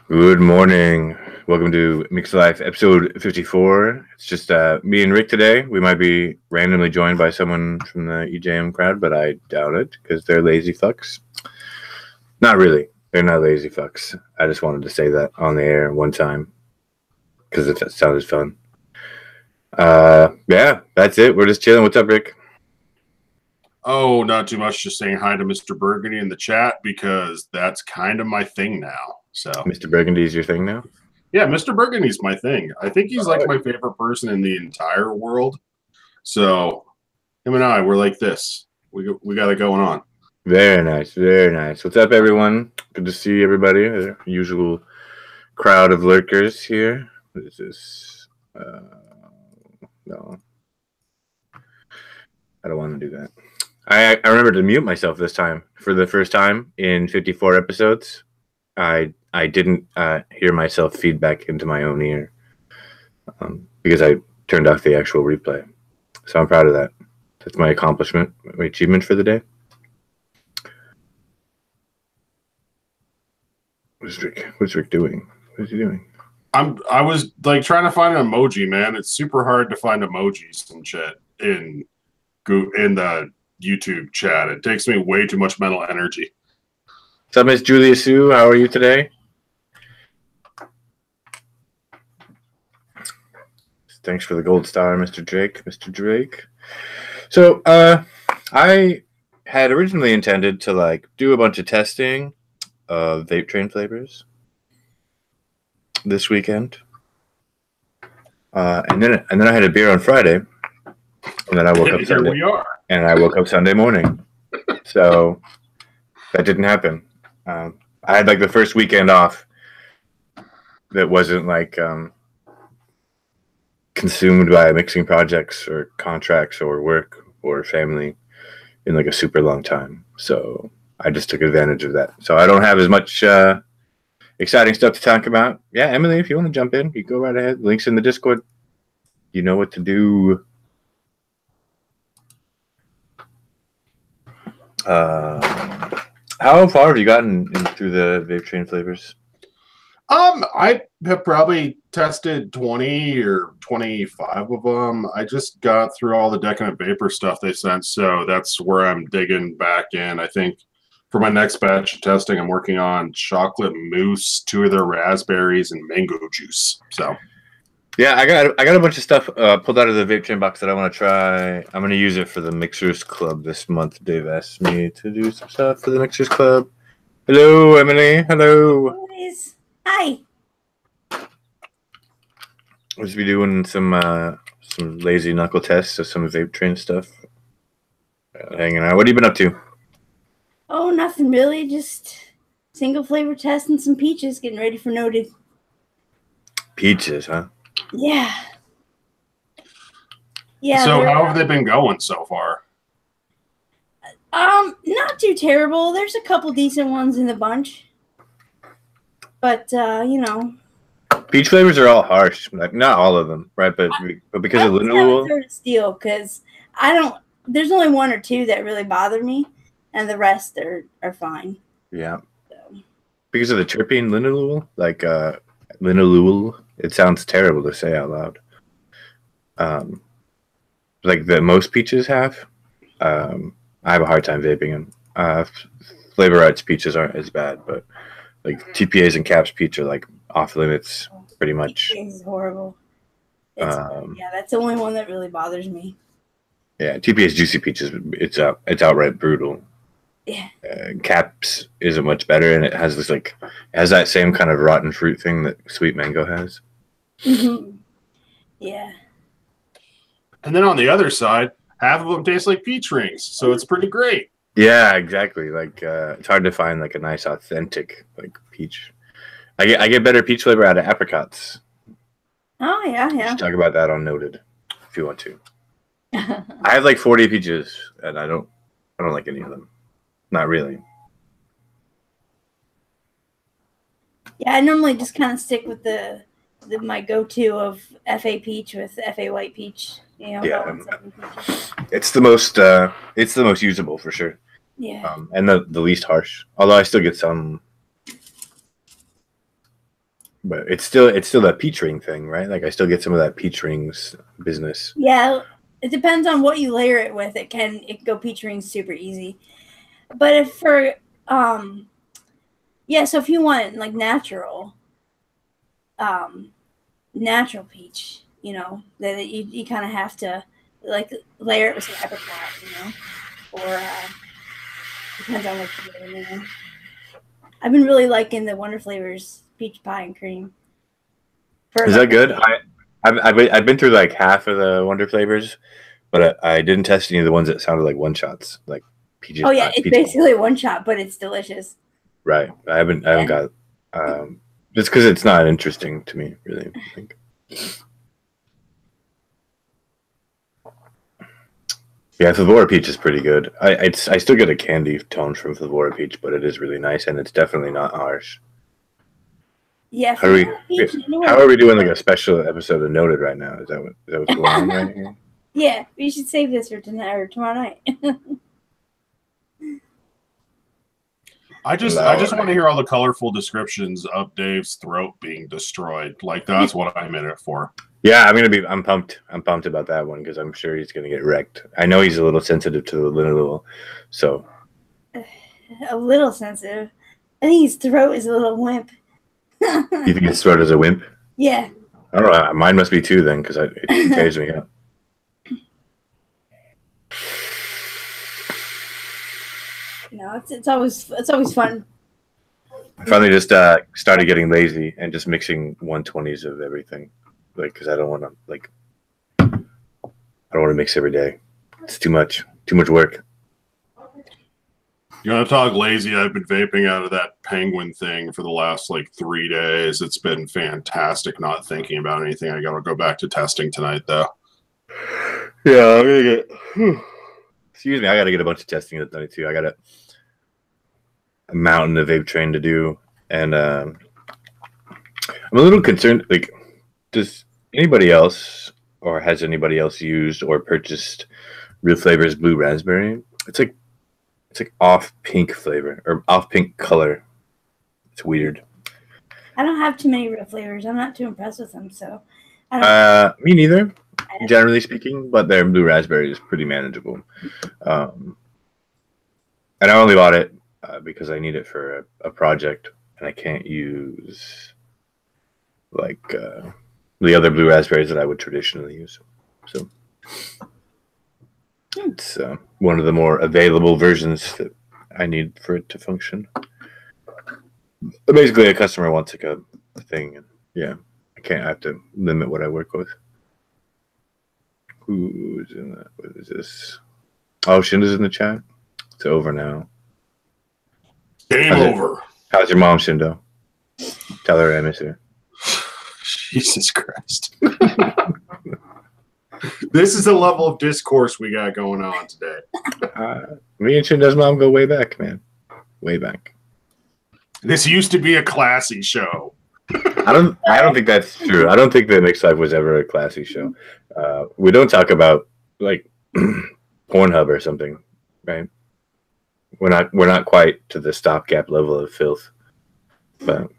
Good morning. Welcome to Mixlife episode 54. It's just me and Rick today. We might be randomly joined by someone from the EJM crowd, but I doubt it because they're lazy fucks. Not really. They're not lazy fucks. I just wanted to say that on the air one time because it sounded fun. Yeah, that's it. We're just chilling. What's up, Rick? Oh, not too much. Just saying hi to Mr. Burgundy in the chat because that's kind of my thing now. So, Mr. Burgundy is your thing now? yeah, Mr. Burgundy's my thing. I think he's like my favorite person in the entire world. So, him and I, we're like this. We got it going on. Very nice. Very nice. What's up, everyone? Good to see everybody. The usual crowd of lurkers here. What is this? No. I don't want to do that. I remember to mute myself this time for the first time in 54 episodes. I didn't hear myself feedback into my own ear because I turned off the actual replay. So I'm proud of that. That's my accomplishment, my achievement for the day. What's Rick doing? What is he doing? I was like trying to find an emoji, man. It's super hard to find emojis and shit in the YouTube chat. It takes me way too much mental energy. What's up, Miss Julia Sue? How are you today? Thanks for the gold star, Mr. Drake. Mr. Drake. So, I had originally intended to do a bunch of testing of vape train flavors this weekend, and then I had a beer on Friday, and then I woke up Sunday. Here we are. And I woke up Sunday morning, so that didn't happen. I had the first weekend off that wasn't consumed by mixing projects or contracts or work or family in a super long time. So I just took advantage of that. So I don't have as much exciting stuff to talk about. Yeah, Emily, if you want to jump in, you go right ahead. Links in the Discord. You know what to do. How far have you gotten through the vape train flavors? I have probably tested 20 or 25 of them. I just got through all the Decadent Vapor stuff they sent, so that's where I'm digging back in. I think for my next batch of testing, I'm working on chocolate mousse, 2 of their raspberries, and mango juice. So, yeah, I got a bunch of stuff pulled out of the vape train box that I want to try. I'm going to use it for the Mixers Club this month. Dave asked me to do some stuff for the Mixers Club. Hello, Emily. Hello. Guys. Hi. We'll just be doing some lazy knuckle tests of some vape train stuff. Hanging out. What have you been up to? Oh, nothing really. Just single flavor testing some peaches, getting ready for noted. Peaches, huh? Yeah. Yeah. So how have they been going so far? Not too terrible. There's a couple decent ones in the bunch. But you know. Peach flavors are all harsh. Not all of them, right? But because of linalool. I steal because there's only 1 or 2 that really bother me, and the rest are fine. Yeah. So. Because of the terpene linalool, linalool, it sounds terrible to say out loud. That most peaches have. I have a hard time vaping them. Flavor Arts peaches aren't as bad, but TPAs and Caps peach are off limits pretty much. TPAs is horrible. Yeah, that's the only one that really bothers me. Yeah, TPA's juicy peaches, it's outright brutal. Yeah. Caps isn't much better, and it has this it has that same kind of rotten fruit thing that sweet mango has. Mm-hmm. Yeah. And then on the other side, half of them taste like peach rings, so it's pretty great. Yeah, exactly. It's hard to find a nice authentic peach. I get better peach flavor out of apricots. Oh yeah. Just talk about that on Noted if you want to. I have 40 peaches, and I don't like any of them. Not really. Yeah, I normally just kind of stick with my go-to of FA peach with FA white peach. You know, yeah, it's the most usable for sure. Yeah. And the least harsh. Although I still get some But it's still that peach ring thing, right? Like I still get some of that peach rings business. Yeah, it depends on what you layer it with. It can go peach rings super easy. But if for yeah, so if you want like natural peach, you know, that you kind of have to like layer it with some apricot, you know, or depends on what you're doing. You know. I've been really liking the Wonder Flavors peach pie and cream. Is that good? I've been through like half of the Wonder Flavors, but I didn't test any of the ones that sounded like one shots, like peaches. Oh yeah, it's basically one shot, but it's delicious. Right. I haven't got just because it's not interesting to me, really. I think. Yeah, Flavora Peach is pretty good. I still get a candy tone from Flavora Peach, but it is really nice, and it's definitely not harsh. Yeah. How are we doing like a special episode of Noted right now? Is that what's going on right here? Yeah, we should save this for tonight or tomorrow night. I just want to hear all the colorful descriptions of Dave's throat being destroyed. Like that's what I'm in it for. Yeah, I'm pumped. I'm pumped about that one because I'm sure he's gonna get wrecked. I know he's a little sensitive to the little, so a little sensitive. I think his throat is a little wimp. You think his throat is a wimp? Yeah. I don't know. Mine must be too then because it tears me up. You know, it's always fun. I finally just started getting lazy and just mixing 120s of everything, like because I don't want to mix every day. It's too much work. You want to talk lazy? I've been vaping out of that penguin thing for the last like 3 days. It's been fantastic. Not thinking about anything. I got to go back to testing tonight though. Yeah, I'm gonna get. Excuse me, I got to get a bunch of testing done too. I got a mountain of vape train to do, and I'm a little concerned. Like, does anybody else, or has anybody else used or purchased Real Flavors Blue Raspberry? It's like off pink flavor or off pink color. It's weird. I don't have too many Real Flavors. I'm not too impressed with them, so. Me neither. Generally speaking, but their blue raspberry is pretty manageable. And I only bought it because I need it for a project, and I can't use like the other blue raspberries that I would traditionally use. So it's one of the more available versions that I need for it to function. But basically, a customer wants like a thing, and yeah, I have to limit what I work with. Who's in that? What is this? Oh, Shinda's in the chat. It's over now. Game over. How's your mom, Shindo? Tell her I miss her. Jesus Christ. This is the level of discourse we got going on today. Me and Shinda's mom go way back, man. Way back. This used to be a classy show. I don't think that's true. I don't think that Mixlife was ever a classy show. We don't talk about like Pornhub or something, right? We're not quite to the stopgap level of filth, but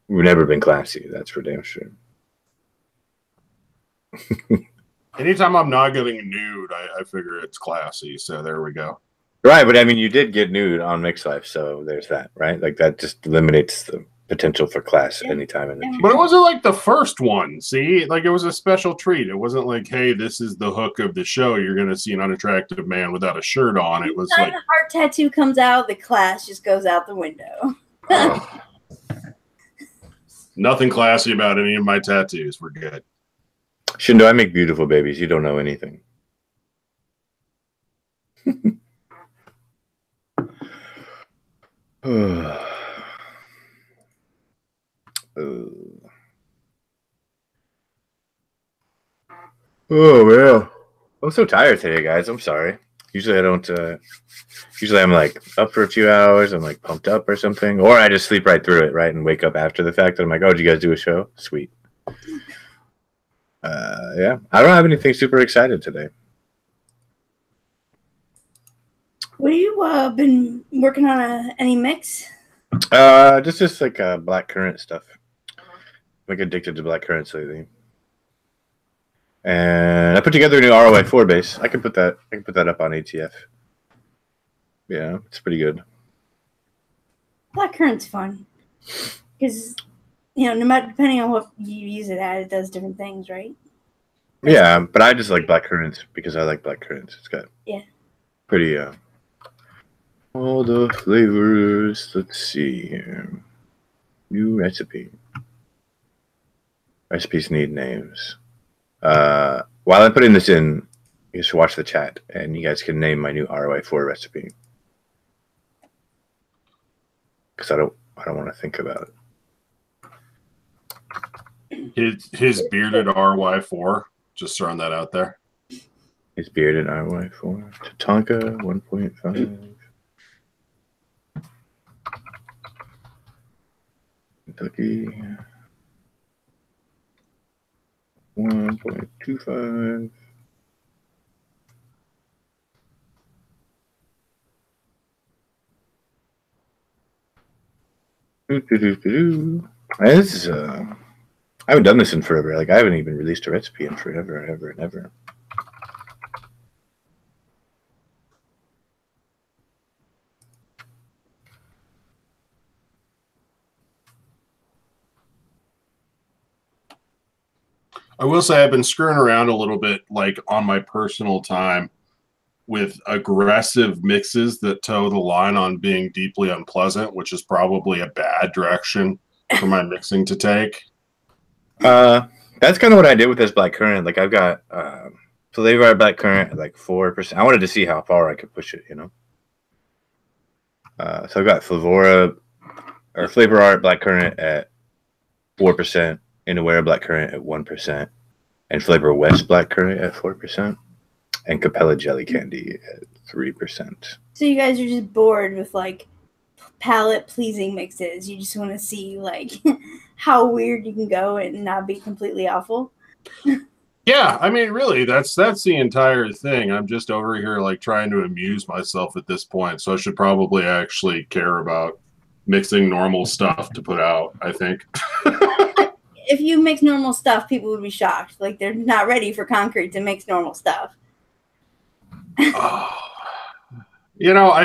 we've never been classy. That's for damn sure. Anytime I'm not getting nude, I figure it's classy. So there we go. Right, but I mean, you did get nude on Mixlife, so there's that, right? Like that just eliminates the potential for class anytime in the future. But it wasn't like the first one. See, like it was a special treat. It wasn't like, hey, this is the hook of the show. You're going to see an unattractive man without a shirt on. It was like the heart tattoo comes out, the class just goes out the window. Nothing classy about any of my tattoos. We're good. Shindo, I make beautiful babies. You don't know anything. Oh man, I'm so tired today, guys. I'm sorry. Usually I don't. Usually I'm like up for a few hours. I'm like pumped up or something, or I just sleep right through it, right, and wake up after the fact. And I'm like, oh, did you guys do a show? Sweet. Yeah, I don't have anything super excited today. What have you been working on? Any mix? Just like black currant stuff. like addicted to black currants lately. And I put together a new ROI4 base. I can put that up on ATF. Yeah, it's pretty good. Black currant's fun because no matter depending on what you use it at, it does different things, right? Yeah, but I just like black currants because I like black currants. It's got pretty all the flavors. Let's see here. New recipe. Recipes need names. While I'm putting this in, you should watch the chat, and you guys can name my new ROI4 recipe. Because I don't want to think about it. His bearded RY4. Just throwing that out there. His bearded RY4. Tatanka 1.5. Kentucky 1.25. This is I haven't done this in forever. Like I haven't even released a recipe in forever and ever and ever. I will say I've been screwing around a little bit, like on my personal time, with aggressive mixes that toe the line on being deeply unpleasant, which is probably a bad direction for my mixing to take. That's kind of what I did with this black currant. Like I've got flavor art black currant at like 4%. I wanted to see how far I could push it, So I've got flavor art black currant at 4%, Inaware black currant at 1%, and Flavor West black currant at 4%, and Capella jelly candy at 3%. So you guys are just bored with like palate pleasing mixes. You just want to see like how weird you can go and not be completely awful. Yeah, I mean, really, that's the entire thing. I'm just over here like trying to amuse myself at this point, so I should probably actually care about mixing normal stuff to put out, I think. If you mix normal stuff, people would be shocked. Like they're not ready for concrete to mix normal stuff. I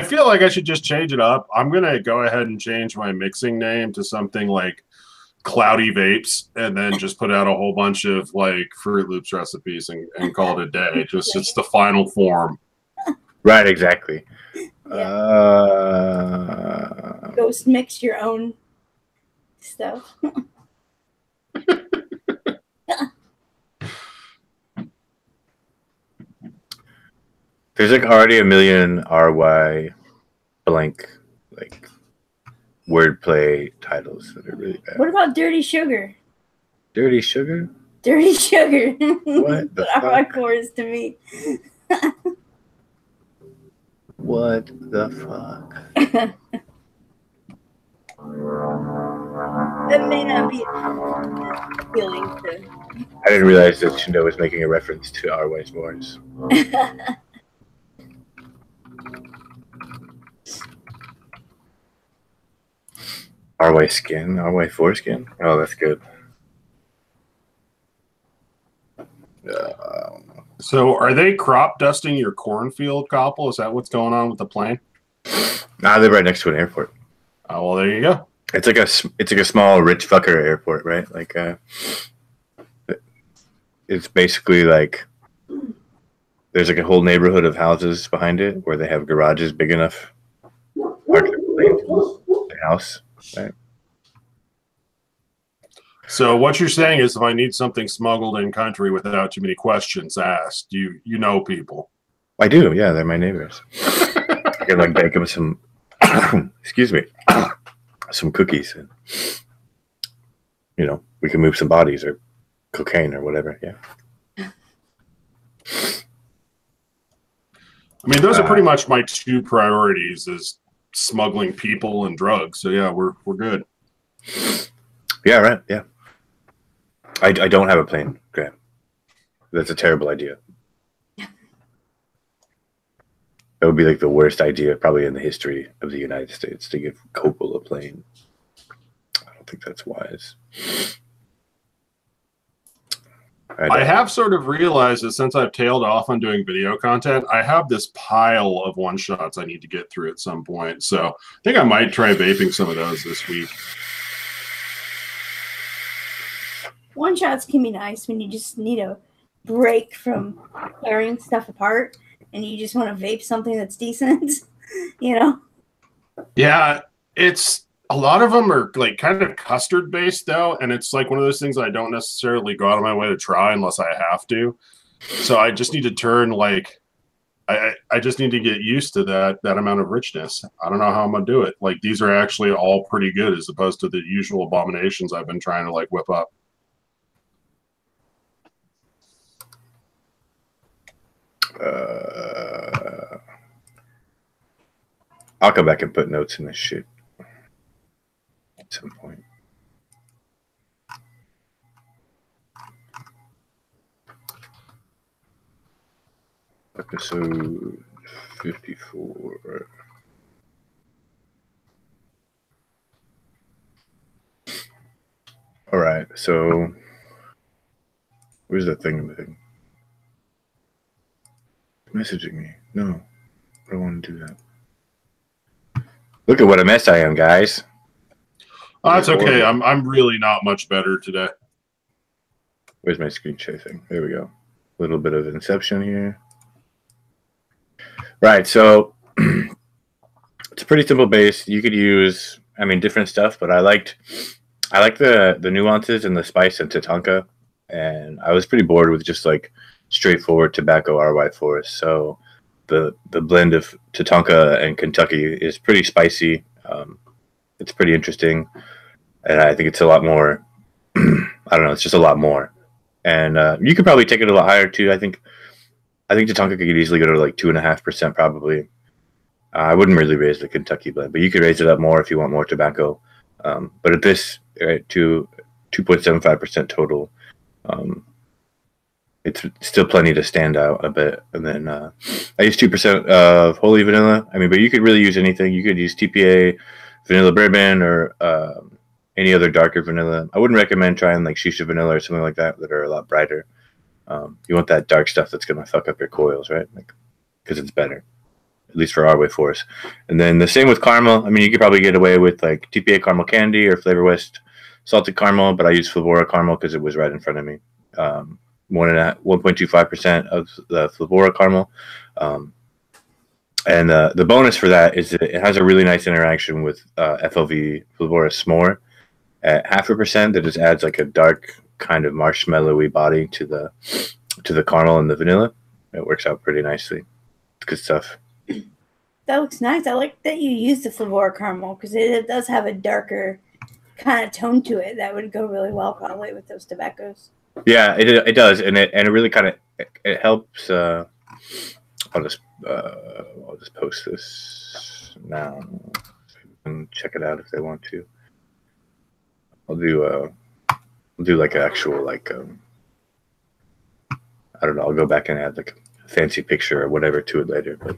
feel like I should just change it up. I'm going to go ahead and change my mixing name to something like Cloudy Vapes, and then just put out a whole bunch of like Fruit Loops recipes and call it a day. Just it's the final form. Right, exactly. Yeah. Ghost mix your own stuff. There's like already a million RY blank like wordplay titles that are really bad. What about Dirty Sugar? Dirty Sugar? Dirty Sugar. What the fuck? RY4 is to me. What the fuck? That may not be appealing to. I didn't realize that Shindo was making a reference to RY's Wars. RY skin? RY4 skin? Oh, that's good. So are they crop dusting your cornfield, Koppel? Is that what's going on with the plane? Nah, they're right next to an airport. Oh, well, there you go. It's like a small rich fucker airport, right? Like it's basically like there's like a whole neighborhood of houses behind it where they have garages big enough to park the house, right? So what you're saying is, if I need something smuggled in country without too many questions asked, you know people. I do, yeah. They're my neighbors. I can like bake them some, excuse me, some cookies, and we can move some bodies or cocaine or whatever. Yeah. I mean, those are pretty much my two priorities: is smuggling people and drugs. So yeah, we're good. Yeah, right. Yeah. I don't have a plane, Graham. That's a terrible idea. That would be like the worst idea probably in the history of the United States, to give Coppel a plane. I don't think that's wise. I have sort of realized that since I've tailed off on doing video content, I have this pile of one shots I need to get through at some point. So I think I might try vaping some of those this week. One shots can be nice when you just need a break from tearing stuff apart and you just want to vape something that's decent, you know? Yeah, it's a lot of them are like kind of custard based though, and it's like one of those things I don't necessarily go out of my way to try unless I have to. So I just need to turn like I just need to get used to that amount of richness. I don't know how I'm gonna do it. Like these are actually all pretty good as opposed to the usual abominations I've been trying to like whip up. I'll come back and put notes in this shit at some point. Episode 54. All right, so where's the thing? Messaging me. No, I don't want to do that. Look at what a mess I am, guys. Oh, that's okay. I'm really not much better today. Where's my screen share thing? There we go. A little bit of inception here. Right, so it's a pretty simple base. You could use, I mean, different stuff, but I like the nuances and the spice and Tatanka, and I was pretty bored with just like straightforward tobacco RY forest. So the blend of Tatanka and Kentucky is pretty spicy. It's pretty interesting, and I think it's a lot more. I don't know. It's just a lot more, and you could probably take it a lot higher too. I think Tatanka could easily go to like 2.5% probably. I wouldn't really raise the Kentucky blend, but you could raise it up more if you want more tobacco. But at this, right, to 2.75% total, it's still plenty to stand out a bit. And then I use 2% of holy vanilla. I mean, but you could really use anything. You could use TPA, vanilla bourbon, or any other darker vanilla. I wouldn't recommend trying like shisha vanilla or something like that are a lot brighter. You want that dark stuff that's going to fuck up your coils, right? Like, because it's better, at least for our way force. And then the same with caramel. I mean, you could probably get away with like TPA caramel candy or Flavor West salted caramel, but I use Flavora caramel because it was right in front of me. 1.25% of the Flavora caramel. And the bonus for that is that it has a really nice interaction with FLV Flavora S'more at 0.5%. That just adds like a dark kind of marshmallowy body to the caramel and the vanilla. It works out pretty nicely. It's good stuff. That looks nice. I like that you use the Flavora caramel because it does have a darker kind of tone to it that would go really well probably with those tobaccos. Yeah, it does, and it really kind of it helps. I'll just post this now and check it out if they want to. I'll do like an actual like I don't know. I'll go back and add like a fancy picture or whatever to it later. But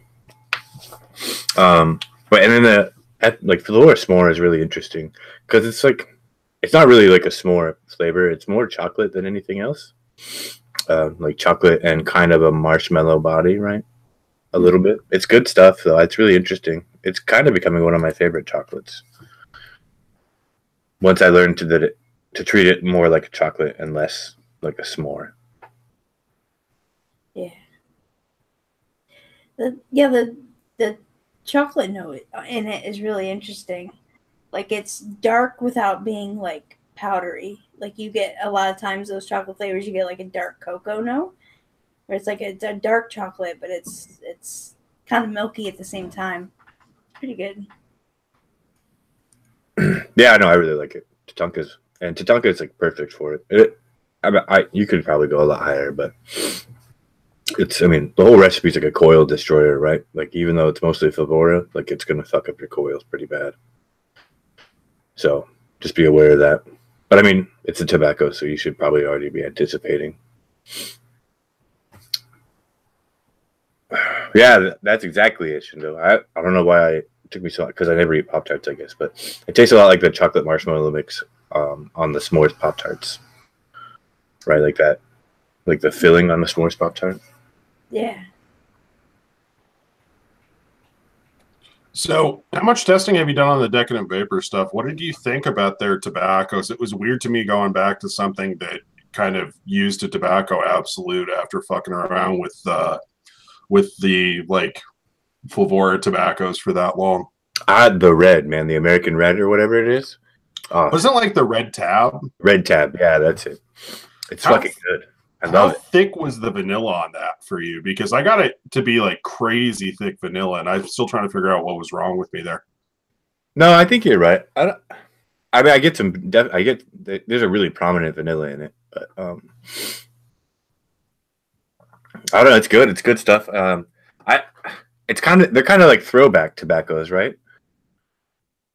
and then like Flavora S'more is really interesting because it's like it's not really like a s'more flavor. It's more chocolate than anything else. Like chocolate and kind of a marshmallow body, right? A little bit. It's good stuff though. It's really interesting. It's kind of becoming one of my favorite chocolates. Once I learned to treat it more like a chocolate and less like a s'more. Yeah. The chocolate note in it is really interesting. Like it's dark without being like powdery. Like you get a lot of times those chocolate flavors, you get like a dark cocoa note, where it's like a dark chocolate, but it's kind of milky at the same time. Pretty good. Yeah, no, I really like it. Tatanka is like perfect for it. You could probably go a lot higher, but I mean, the whole recipe is like a coil destroyer, right? Like even though it's mostly Flavora, like it's gonna fuck up your coils pretty bad. So just be aware of that. But I mean, it's a tobacco, so you should probably already be anticipating. Yeah, that's exactly it, Shindo. I don't know why it took me so long, because I never eat Pop-Tarts, I guess. But it tastes a lot like the chocolate marshmallow mix on the s'mores Pop-Tarts. Right, like that Like the filling on the s'mores Pop-Tart. Yeah. So, how much testing have you done on the Decadent Vapor stuff? What did you think about their tobaccos? It was weird to me going back to something that kind of used a tobacco absolute after fucking around with the like Flavora tobaccos for that long. The red, man, the American red or whatever it is. Wasn't it like the red tab? Red tab, yeah, that's it. It's fucking good. I love it. How thick was the vanilla on that for you? Because I got it to be like crazy thick vanilla, and I'm still trying to figure out what was wrong with me there. No, I think you're right. I mean, I get some. There's a really prominent vanilla in it, but I don't know. It's good. It's good stuff. They're kind of like throwback tobaccos, right?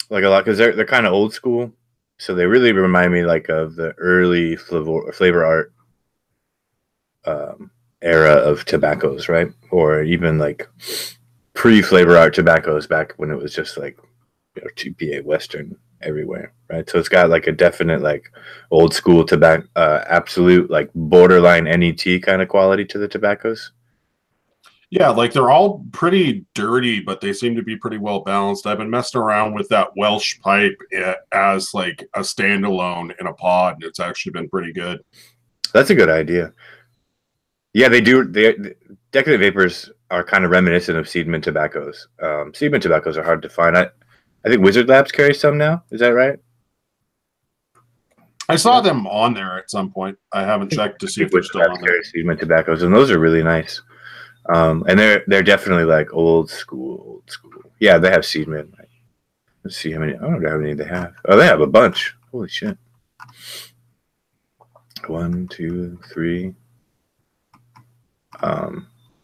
Like a lot because they're kind of old school, so they really remind me like of the early flavor art era of tobaccos, right? Or even like pre-flavor art tobaccos back when it was just like, you know, TPA Western everywhere, right? So it's got like a definite like old school tobacco, absolute like borderline NET kind of quality to the tobaccos. Yeah, like they're all pretty dirty, but they seem to be pretty well balanced. I've been messing around with that Welsh pipe as like a standalone in a pod, and it's actually been pretty good. That's a good idea. Yeah, they do. Decadent Vapors are kind of reminiscent of Seedman tobaccos. Seedman tobaccos are hard to find. I think Wizard Labs carries some now. Is that right? I saw them on there at some point. I haven't checked to see if they're still on there. Seedman tobaccos, and those are really nice. And they're definitely like old school. Yeah, they have Seedman. Let's see how many. I don't know how many they have. Oh, they have a bunch. Holy shit! 1, 2, 3.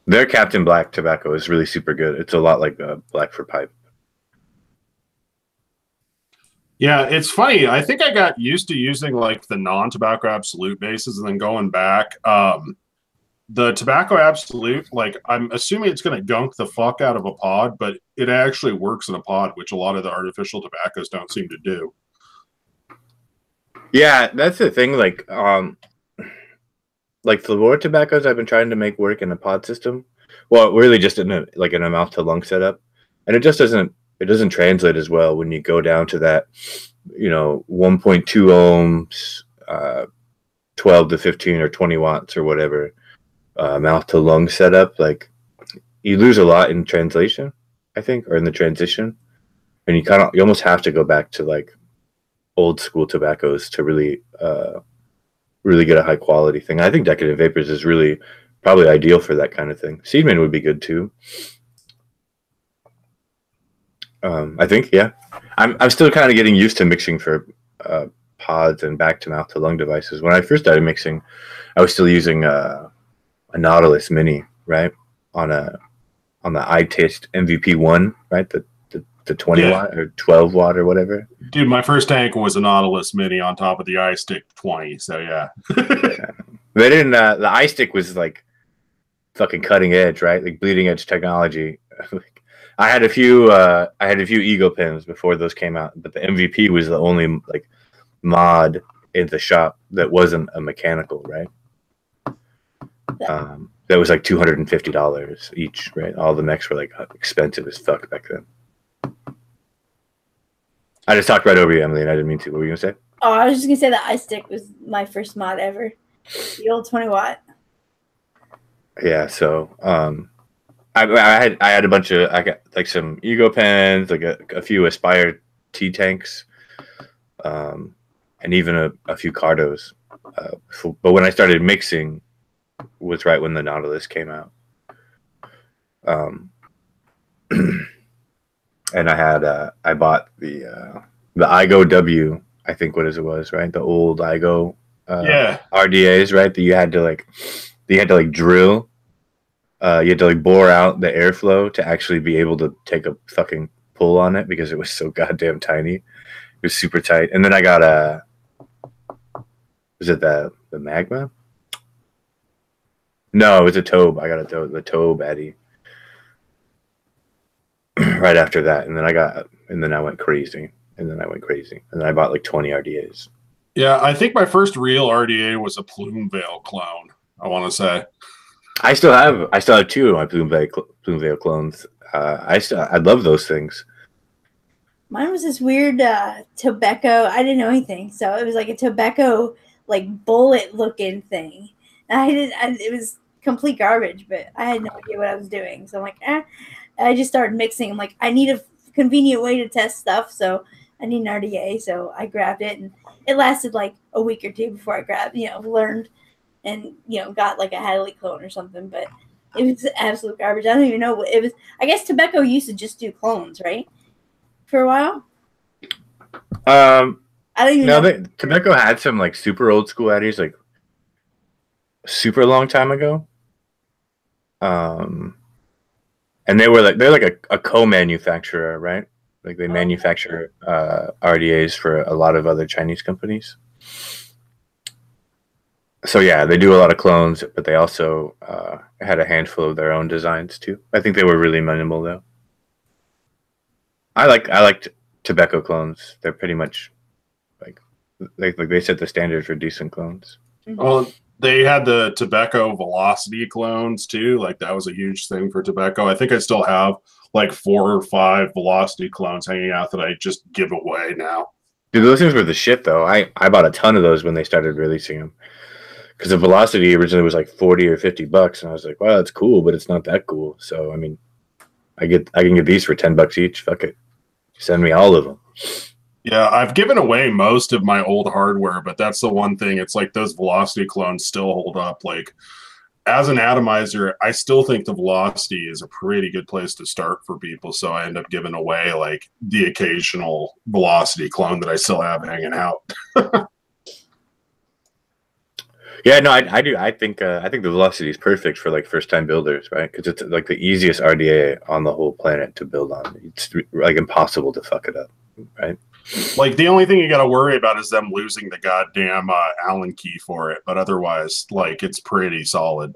Their Captain Black tobacco is really super good. It's a lot like Black for Pipe. Yeah, it's funny. I think I got used to using like the non-tobacco absolute bases, and then going back. The tobacco absolute, like I'm assuming it's going to gunk the fuck out of a pod, but it actually works in a pod, which a lot of the artificial tobaccos don't seem to do. Yeah, that's the thing. Like Flavora tobaccos, I've been trying to make work in a pod system. Well, really just in a mouth to lung setup, and it just doesn't translate as well when you go down to that, 1.2 ohms, 12 to 15 or 20 watts or whatever, mouth to lung setup. Like you lose a lot in translation, I think, or in the transition, and you almost have to go back to like old school tobaccos to really get a high quality thing. I think Decadent Vapors is really probably ideal for that kind of thing. Seedman would be good too. I think, yeah. I'm still kind of getting used to mixing for pods and back to mouth to lung devices. When I first started mixing, I was still using a Nautilus Mini, right? On the iTaste MVP1, right? The 20 watt or 12 watt or whatever. Dude, my first tank was a Nautilus Mini on top of the iStick 20. So yeah. Yeah. They didn't. The iStick was like fucking cutting edge, right? Like bleeding edge technology. I had a few Ego pens before those came out, but the MVP was the only like mod in the shop that wasn't a mechanical, right? That was like $250 each, right? All the mechs were like expensive as fuck back then. I just talked right over you, Emily, and I didn't mean to. What were you gonna say? Oh, I was just gonna say that iStick was my first mod ever. The old 20 watt. Yeah, so I had a bunch of, I got like some Ego pens, like a few Aspire T tanks, and even a few Cardos. But when I started mixing, was right when the Nautilus came out. And I bought the Igo W, I think what it was, right? The old Igo RDAs, right? That you had to drill. You had to like bore out the airflow to actually be able to take a fucking pull on it because it was so goddamn tiny. It was super tight. And then I got was it the Magma? No, it was a Tobe. I got the Tobe Eddie. Right after that, and then I went crazy, and then I bought like 20 RDAs. Yeah, I think my first real RDA was a Plume Veil clone. I want to say. I still have two of my Plume Veil clones. I love those things. Mine was this weird tobacco. I didn't know anything, so it was like a tobacco, like bullet looking thing. It was complete garbage, but I had no idea what I was doing. So I'm like, I just started mixing. I'm like, I need a convenient way to test stuff, so I need an RDA. So I grabbed it, and it lasted like a week or two before I learned, and got like a Hadley clone or something. But it was absolute garbage. I don't even know what it was. I guess tobacco used to just do clones, right? For a while. I don't even know. Tobacco had some like super old school addies, like super long time ago. And they're like a co-manufacturer, right? Like they manufacture RDAs for a lot of other Chinese companies. So yeah, they do a lot of clones, but they also had a handful of their own designs too. I think they were really minimal though. I liked tobacco clones. They're pretty much like they set the standard for decent clones. Well, they had the tobacco velocity clones too. Like that was a huge thing for tobacco. I think I still have like 4 or 5 velocity clones hanging out that I just give away now. Dude, those things were the shit though. I bought a ton of those when they started releasing them. Because the velocity originally was like $40 or $50, and I was like, "Wow, that's cool," but it's not that cool. So I mean, I can get these for $10 each. Fuck it, send me all of them. Yeah, I've given away most of my old hardware, but that's the one thing. It's like those velocity clones still hold up. Like as an atomizer, I still think the velocity is a pretty good place to start for people. So I end up giving away like the occasional velocity clone that I still have hanging out. Yeah, no, I do. I think the velocity is perfect for like first time builders, right? Because it's like the easiest RDA on the whole planet to build on. It's like impossible to fuck it up, right? Like the only thing you got to worry about is them losing the goddamn Allen key for it, but otherwise, like it's pretty solid.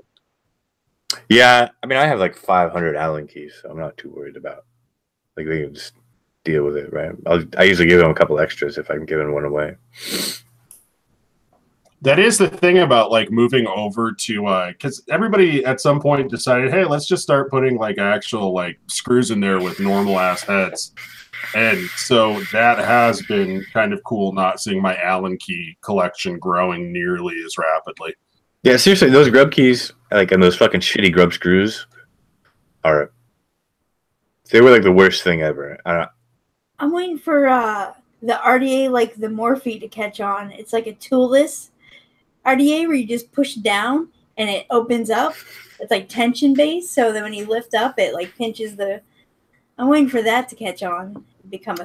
Yeah, I mean, I have like 500 Allen keys, so I'm not too worried about. Like they can just deal with it, right? I usually give them a couple extras if I'm giving one away. That is the thing about like moving over to because everybody at some point decided, hey, let's just start putting like actual like screws in there with normal ass heads. And so that has been kind of cool not seeing my Allen key collection growing nearly as rapidly. Yeah, seriously, those grub keys, like, and those fucking shitty grub screws they were like the worst thing ever. I'm waiting for the RDA, like the Morphe, to catch on. It's like a toolless RDA where you just push down and it opens up. It's like tension based, so that when you lift up, it like pinches the. I'm waiting for that to catch on.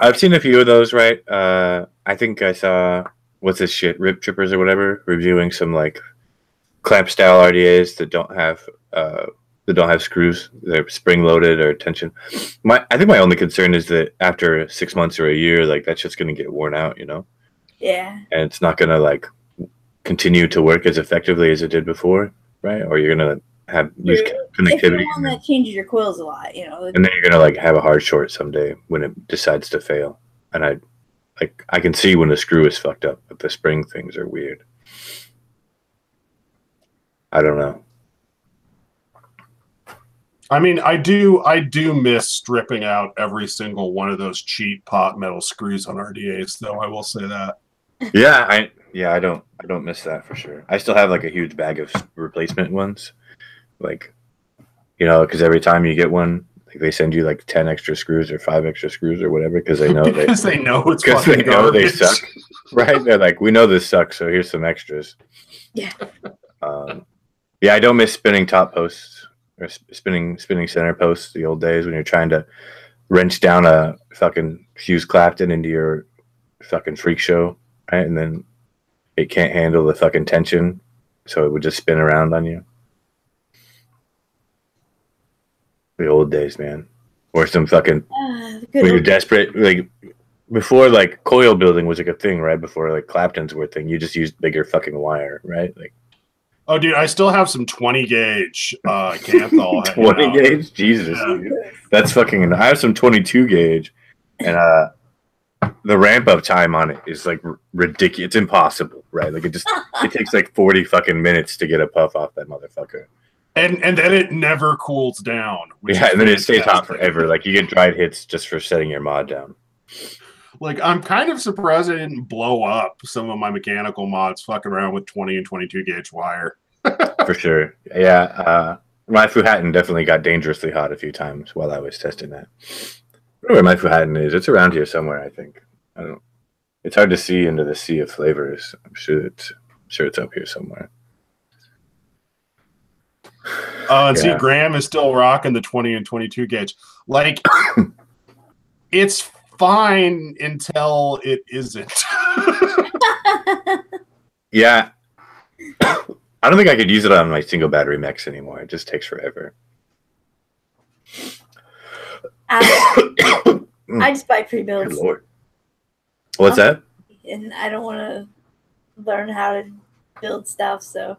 I've seen a few of those, right? I think I saw what's this shit, Rip Trippers or whatever, reviewing some like clamp style RDAs that don't have screws. They're spring loaded or tension. I think my only concern is that after 6 months or a year, like that's just gonna get worn out, you know? Yeah. And it's not gonna like continue to work as effectively as it did before, right? Or you're gonna lose connectivity. If you're one that changes your coils a lot, you know. And then you're gonna like have a hard short someday when it decides to fail. And I can see when the screw is fucked up, but the spring things are weird. I don't know. I mean, I do miss stripping out every single one of those cheap pot metal screws on RDAs, though. I will say that. Yeah, I don't miss that for sure. I still have like a huge bag of replacement ones, like, you know, because every time you get one, like they send you like 10 extra screws or 5 extra screws or whatever because they know they know it's fucking garbage. They suck, right? They're like, we know this sucks, so here's some extras. Yeah. Yeah, I don't miss spinning top posts or spinning center posts. The old days when you're trying to wrench down a fucking Hughes Clapton into your fucking freak show, right? And then it can't handle the fucking tension, so it would just spin around on you. The old days, man. Or some fucking when you're desperate, like before, like coil building was like a thing, right? Before like Claptons were a thing, you just used bigger fucking wire, right? Like, oh, dude, I still have some 20 gauge Canthal. 20 gauge, Jesus, yeah. Dude. That's fucking. I have some 22 gauge, and the ramp up time on it is like ridiculous. It's impossible. right? Like it takes like 40 fucking minutes to get a puff off that motherfucker. And then it never cools down. Yeah, and then it stays hot forever. Like you get dried hits just for setting your mod down. Like I'm kind of surprised I didn't blow up some of my mechanical mods fucking around with 20 and 22 gauge wire. For sure. Yeah. My Fuhattan definitely got dangerously hot a few times while I was testing that. I don't know where my Fuhattan is. It's around here somewhere, I think. I don't. It's hard to see into the sea of flavors. I'm sure it's up here somewhere. See, Graham is still rocking the 20 and 22 gauge. Like, it's fine until it isn't. Yeah. I don't think I could use it on my single battery mechs anymore. It just takes forever. I just buy pre-builds. Good Lord. What's that? And I don't want to learn how to build stuff, so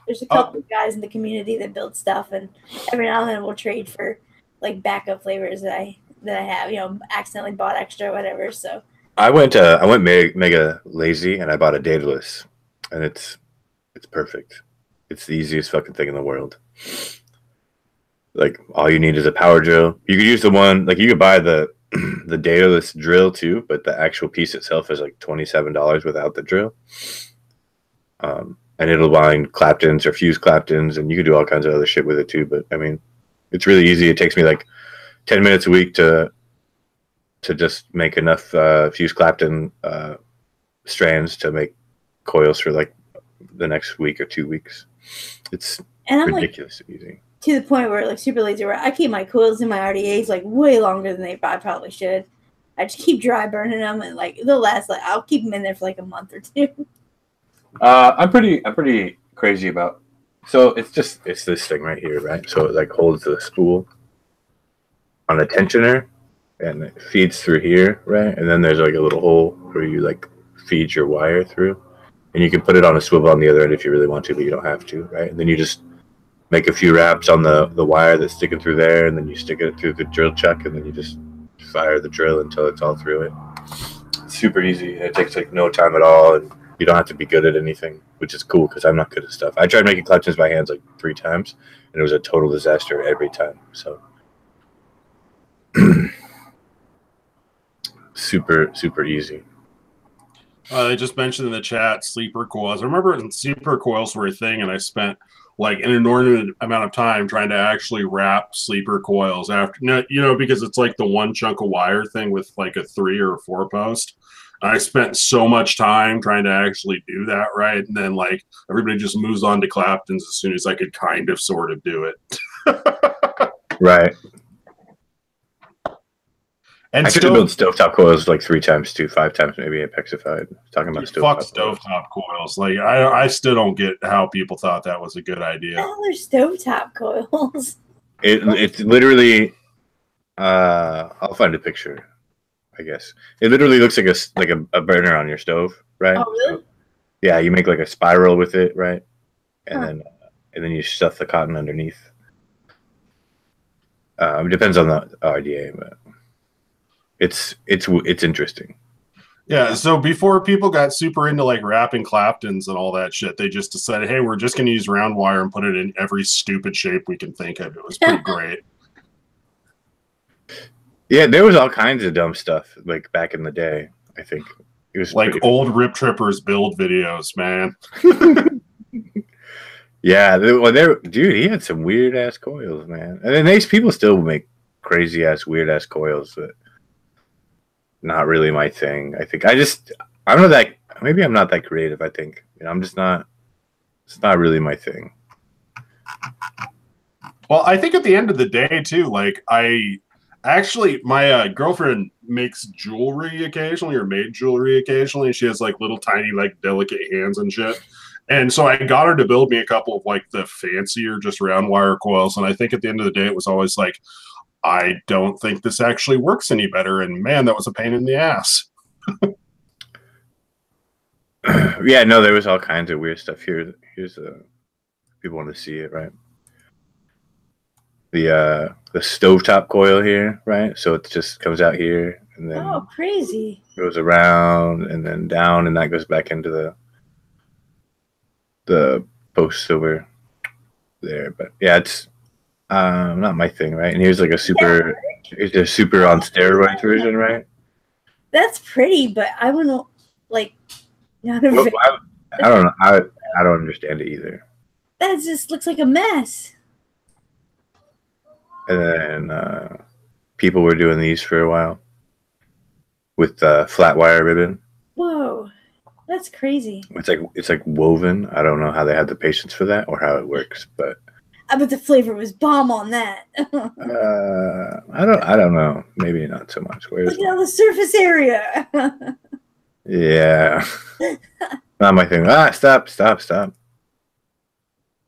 there's a couple of guys in the community that build stuff, and every now and then we'll trade for like backup flavors that I have, you know, accidentally bought extra, whatever. So I went mega lazy and I bought a dataless, and it's perfect. It's the easiest fucking thing in the world. Like all you need is a power drill. You could use the one, like you could buy the dataless drill too, but the actual piece itself is like $27 without the drill. And it'll bind Claptons or fuse Claptons, and you can do all kinds of other shit with it too. But I mean, it's really easy. It takes me like 10 minutes a week to just make enough fuse Clapton strands to make coils for like the next week or 2 weeks. It's ridiculously easy. To the point where like super lazy, where I keep my coils in my RDAs like way longer than I probably should. I just keep dry burning them, and like they'll last. Like I'll keep them in there for like a month or two. I'm pretty crazy about. So it's this thing right here, right? So it like holds the spool on a tensioner, and it feeds through here, right? And then there's like a little hole where you like feed your wire through, and you can put it on a swivel on the other end if you really want to, but you don't have to, right? And then you just make a few wraps on the wire that's sticking through there, and then you stick it through the drill chuck, and then you just fire the drill until it's all through it. It's super easy. It takes like no time at all, and you don't have to be good at anything, which is cool because I'm not good at stuff. I tried making Claptons by hands like 3 times, and it was a total disaster every time. So super easy. They just mentioned in the chat sleeper coils. I remember when sleeper coils were a thing, and I spent like an inordinate amount of time trying to actually wrap sleeper coils after, you know, because it's like the one chunk of wire thing with like a 3 or a 4 post. I spent so much time trying to actually do that right, and then like everybody just moves on to Claptons as soon as I could kind of sort of do it. Right. And I could have built stovetop coils like 3 times too, 5 times maybe Apexified. Talking about stovetop coils. Like I still don't get how people thought that was a good idea. Oh, there's stovetop coils. It's literally. I'll find a picture. I guess it literally looks like a burner on your stove, right? Oh, really? So, yeah, you make like a spiral with it, right? And then you stuff the cotton underneath. It depends on the RDA, but it's interesting. Yeah, so before people got super into like wrapping Claptons and all that shit, they just decided, hey, we're just going to use round wire and put it in every stupid shape we can think of. It was pretty great. Yeah, there was all kinds of dumb stuff like back in the day. I think it was like old Rip Trippers build videos, man. Yeah, dude, he had some weird ass coils, man. And then these people still make crazy ass, weird ass coils, but not really my thing. I think I'm not that. Maybe I'm not that creative. I think I'm just not. It's not really my thing. Well, I think at the end of the day, too, like my girlfriend makes jewelry occasionally, or made jewelry occasionally. She has like little tiny, like delicate hands and shit. And so I got her to build me a couple of like the fancier, just round wire coils. And I think at the end of the day, it was always like, I don't think this actually works any better. And man, that was a pain in the ass. Yeah, no, there was all kinds of weird stuff here. Here's people want to see it, right? The stovetop coil here, right? So it just comes out here, and then Oh, crazy. goes around and then down, and that goes back into the post over there. But yeah, it's not my thing, right? And here's like a super, it's a super on steroids version, right? That's pretty, but I wouldn't like. Not a Well, I don't know. I don't understand it either. that just looks like a mess. And then people were doing these for a while with flat wire ribbon. Whoa, that's crazy. It's like woven. I don't know how they had the patience for that or how it works, but I bet the flavor was bomb on that. I don't know. Maybe not so much. Look at all the surface area. Yeah. Not my thing. Stop.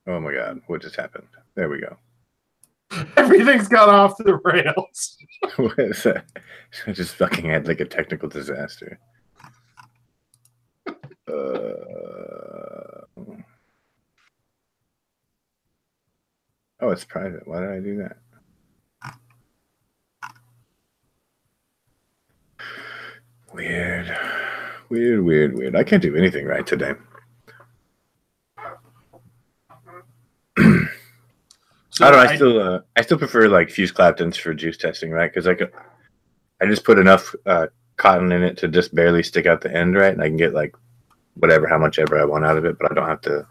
Oh my god, what just happened? There we go. Everything's got off the rails. What is that? I just fucking had like a technical disaster. Oh, it's private. Why did I do that? Weird. I can't do anything right today. So I don't know. I still prefer like fused Claptons for juice testing, right? Because I just put enough cotton in it to just barely stick out the end, right? And I can get like how much ever I want out of it, but I don't have to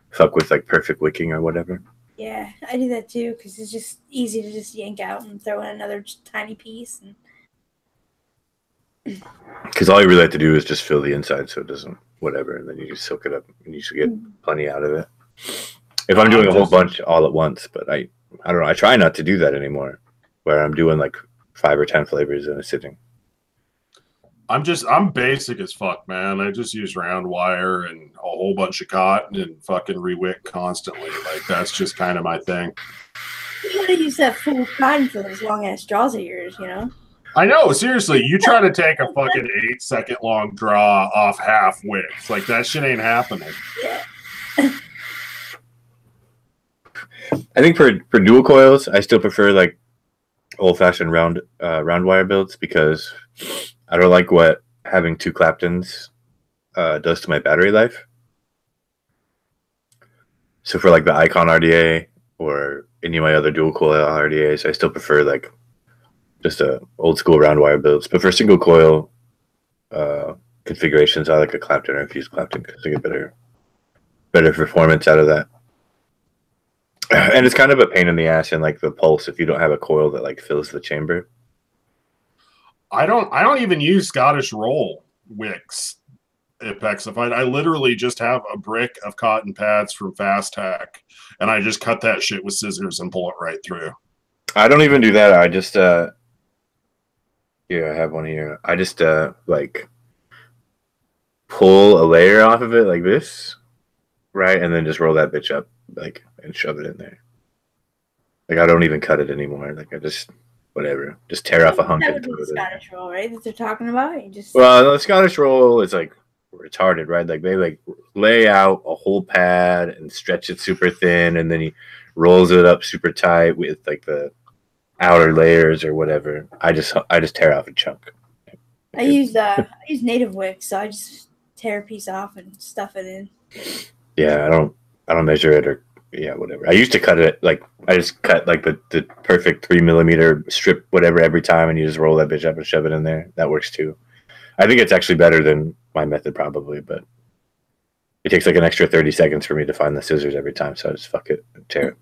fuck with like perfect wicking or whatever. Yeah, I do that too because it's just easy to just yank out and throw in another tiny piece. Because all you really have to do is just fill the inside so it doesn't whatever, and then you just soak it up and you should get plenty out of it. If I'm doing a whole bunch all at once, but I don't know. I try not to do that anymore, where I'm doing like 5 or 10 flavors in a sitting. I'm basic as fuck, man. I just use round wire and a whole bunch of cotton and fucking rewick constantly. Like that's just kind of my thing. You gotta use that full cotton for those long ass draws of yours, you know. I know, seriously. You try to take a fucking 8-second long draw off half wicks, like that shit ain't happening. Yeah. I think for dual coils, I still prefer like old-fashioned round wire builds because I don't like what having 2 Claptons does to my battery life. So for like the Icon RDA or any of my other dual coil RDAs, I still prefer like just a old school round wire builds. But for single coil configurations, I like a Clapton or a fused Clapton because I get better performance out of that. And it's kind of a pain in the ass in like the pulse if you don't have a coil that like fills the chamber. I don't even use Scottish roll wicks Apexify. I literally just have a brick of cotton pads from Fast Hack, and I just cut that shit with scissors and pull it right through. I don't even do that. I just yeah, I have one here. I just like pull a layer off of it like this, right, and then just roll that bitch up like and shove it in there. Like I don't even cut it anymore. Like I just whatever, just tear off a hunk. That would be the Scottish roll, right? That they're talking about. You just well, the Scottish roll is like retarded, right? Like they like lay out a whole pad and stretch it super thin, and then he rolls it up super tight with like the outer layers or whatever. I just tear off a chunk. I use native wicks, so I just tear a piece off and stuff it in. Yeah, I don't measure it or yeah, whatever. I used to cut it like I just cut like the perfect 3mm strip, whatever, every time, and you just roll that bitch up and shove it in there. That works too. I think it's actually better than my method probably, but it takes like an extra 30 seconds for me to find the scissors every time, so I just fuck it and tear it.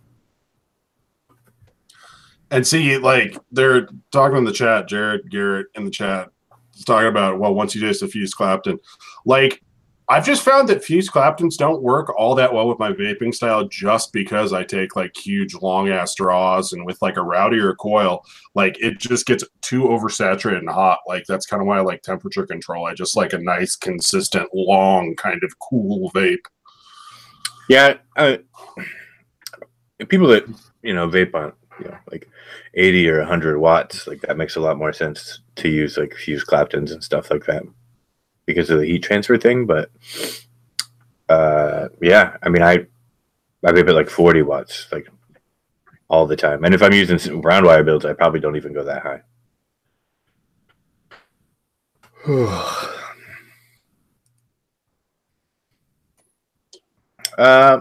And see, like they're talking in the chat, Jared Garrett in the chat is talking about, well, once you taste a fused Clapton, like I've just found that fused Claptons don't work all that well with my vaping style just because I take like huge long ass draws, and with like a rowdier coil, like it just gets too oversaturated and hot. Like that's kind of why I like temperature control. I just like a nice, consistent, long kind of cool vape. Yeah, people that vape on like 80 or 100 watts, like that makes a lot more sense to use like fused Claptons and stuff like that because of the heat transfer thing. But yeah, I mean I vape at like 40 watts like all the time, and if I'm using round wire builds, I probably don't even go that high. I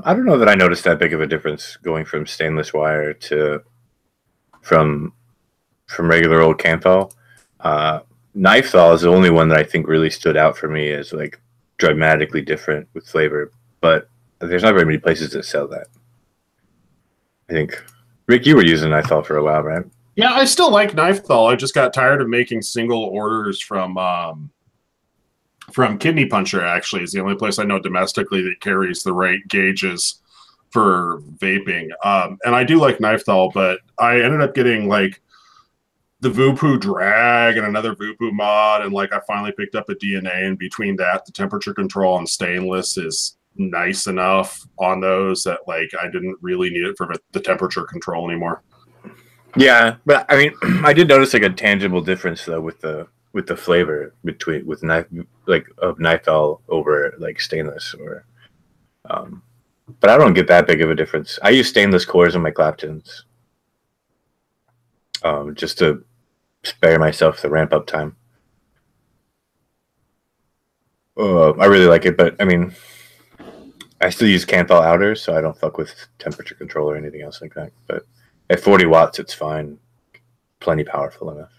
don't know that I noticed that big of a difference going from stainless wire to from regular old Canthal. Knife thaw is the only one that I think really stood out for me as like dramatically different with flavor, but there's not very many places that sell that. I think, Rick, you were using knife thaw for a while, right? Yeah, I still like knife thaw. I just got tired of making single orders from Kidney Puncher. Actually, is the only place I know domestically that carries the right gauges for vaping. And I do like knife thaw, but I ended up getting like the Voopoo drag and another Voopoo mod, and like I finally picked up a DNA, and between that, the temperature control on stainless is nice enough on those that like I didn't really need it for the temperature control anymore. Yeah, but I mean, I did notice like a tangible difference though with the flavor between with knife like of knife thaw over like stainless or, but I don't get that big of a difference. I use stainless cores in my Claptons, just to spare myself the ramp up time. I really like it, but I mean, I still use Canthal outers, so I don't fuck with temperature control or anything else like that. But at 40 watts, it's fine. Plenty powerful enough.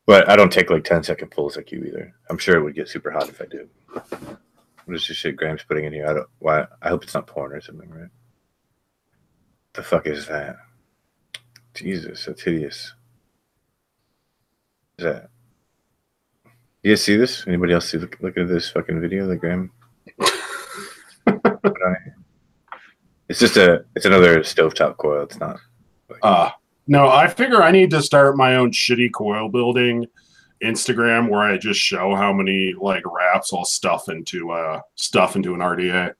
But I don't take like 10-second pulls like you either. I'm sure it would get super hot if I did. What is this shit Graham's putting in here? I hope it's not porn or something, right? The fuck is that? Jesus, that's hideous. What is that? You guys see this? Anybody else see look at this fucking video that Graham? It's another stovetop coil. It's not. Like, no, I figure I need to start my own shitty coil building Instagram where I just show how many like wraps I'll stuff into an RDA.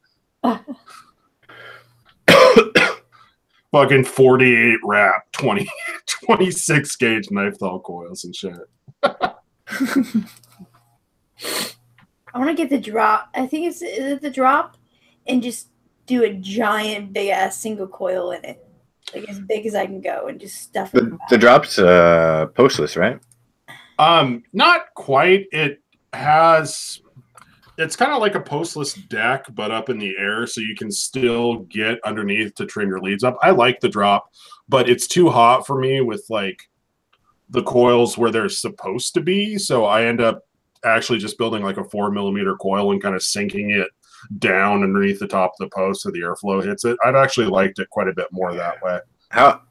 Fucking 48 wrap, 26 gauge knife thaw coils and shit. I want to get the drop. I think is it the drop, and just do a giant big ass single coil in it, like as big as I can go, and just stuff it. The drop's postless, right? Not quite. It's kind of like a postless deck, but up in the air, so you can still get underneath to trim your leads up. I like the drop, but it's too hot for me with like the coils where they're supposed to be. So I end up actually just building like a 4mm coil and kind of sinking it down underneath the top of the post so the airflow hits it. I've actually liked it quite a bit more that way. How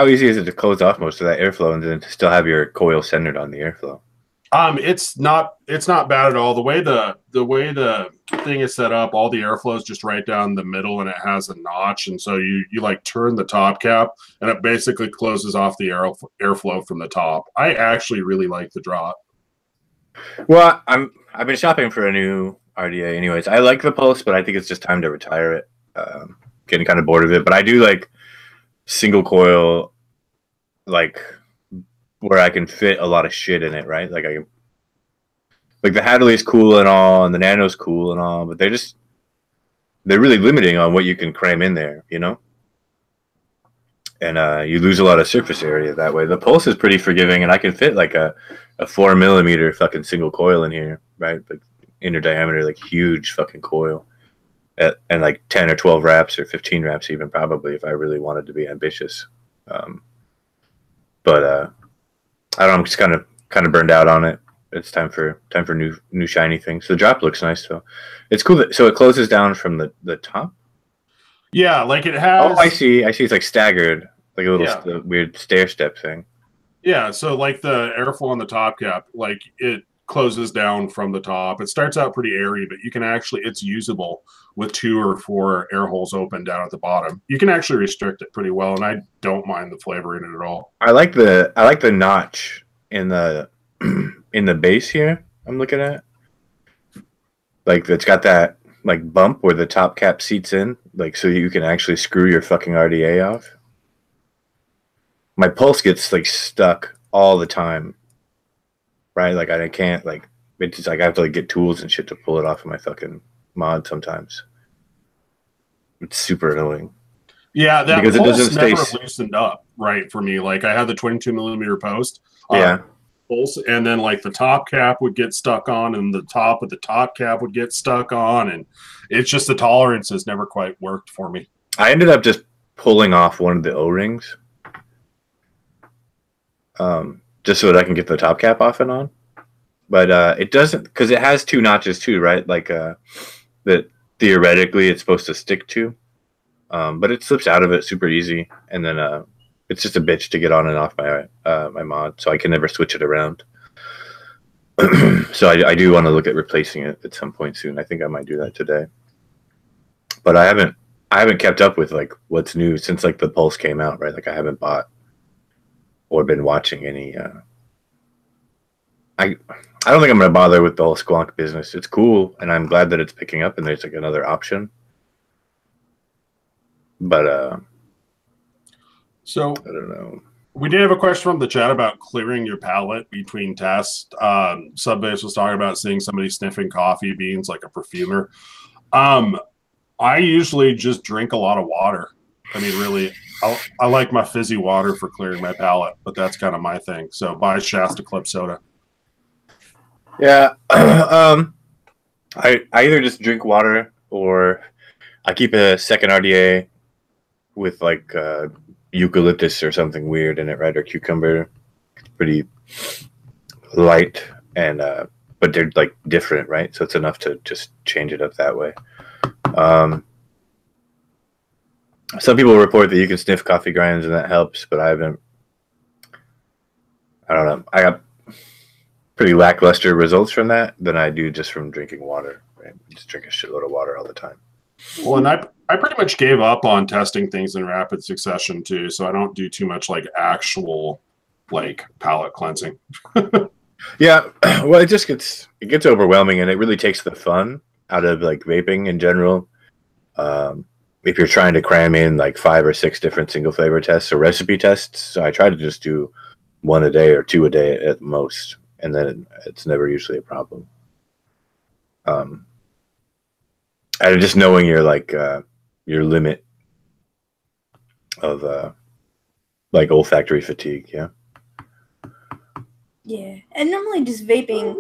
easy is it to close off most of that airflow and then to still have your coil centered on the airflow? It's not bad at all. The way the thing is set up, all the airflow is just right down the middle, and it has a notch, and so you like turn the top cap, and it basically closes off the airflow from the top. I actually really like the drop. Well, I've been shopping for a new RDA anyways. I like the pulse, but I think it's just time to retire it. Getting kind of bored of it, but I do like single coil, like where I can fit a lot of shit in it, right? Like the Hadley's cool and all, and the Nano's cool and all, but they're really limiting on what you can cram in there, you know? And you lose a lot of surface area that way. The Pulse is pretty forgiving, and I can fit like a 4mm fucking single coil in here, right? Like inner diameter, like huge fucking coil. And like 10 or 12 wraps or 15 wraps even, probably, if I really wanted to be ambitious. But I don't know, I'm just kind of burned out on it. It's time for new shiny things. The drop looks nice though. It's cool so it closes down from the top. Yeah, like it has. Oh, I see. It's like staggered, like a little weird stair step thing. Yeah, so like the airflow on the top cap, like it closes down from the top. It starts out pretty airy, but you can actually, it's usable with 2 or 4 air holes open down at the bottom. You can actually restrict it pretty well, and I don't mind the flavor in it at all. I like the notch in the in the base here. I'm looking at, like, it's got that like bump where the top cap seats in, like, so you can actually screw your fucking RDA off. My Pulse gets like stuck all the time, right? Like I can't, like, it's just like I have to like get tools and shit to pull it off of my fucking mod sometimes. It's super annoying. Yeah, that because Pulse it doesn't never stay loosened up right for me. Like I had the 22mm post. Yeah. pulse, and then like the top cap would get stuck on, and the top of the top cap would get stuck on, and it's just the tolerance has never quite worked for me. I ended up just pulling off one of the O-rings, just so that I can get the top cap off and on. But it doesn't, because it has 2 notches too, right? Like that theoretically it's supposed to stick to, but it slips out of it super easy, and then it's just a bitch to get on and off my my mod, so I can never switch it around. So I do want to look at replacing it at some point soon. I think I might do that today, but I haven't kept up with like what's new since like the Pulse came out, right? Like I haven't bought or been watching any. I don't think I'm gonna bother with the whole squonk business. It's cool, and I'm glad that it's picking up, and there's like another option. But so I don't know. We did have a question from the chat about clearing your palate between tests. Subbase was talking about seeing somebody sniffing coffee beans like a perfumer. I usually just drink a lot of water. I mean, really, I like my fizzy water for clearing my palate, but that's kind of my thing. So buy Shasta Club soda. Yeah, I either just drink water or I keep a second RDA with like eucalyptus or something weird in it, right? Or cucumber. It's pretty light, and but they're like different, right? So it's enough to just change it up that way. Some people report that you can sniff coffee grinds and that helps, but I haven't. I don't know. I got pretty lackluster results from that than I do just from drinking water. Right? I just drink a shitload of water all the time. Well, and I pretty much gave up on testing things in rapid succession too, so I don't do too much like actual like palate cleansing. Yeah, well, it gets overwhelming, and it really takes the fun out of like vaping in general. If you're trying to cram in like 5 or 6 different single flavor tests or recipe tests, so I try to just do 1 a day or 2 a day at most, and then it's never usually a problem. And just knowing your like your limit of like olfactory fatigue, yeah. Yeah, and normally just vaping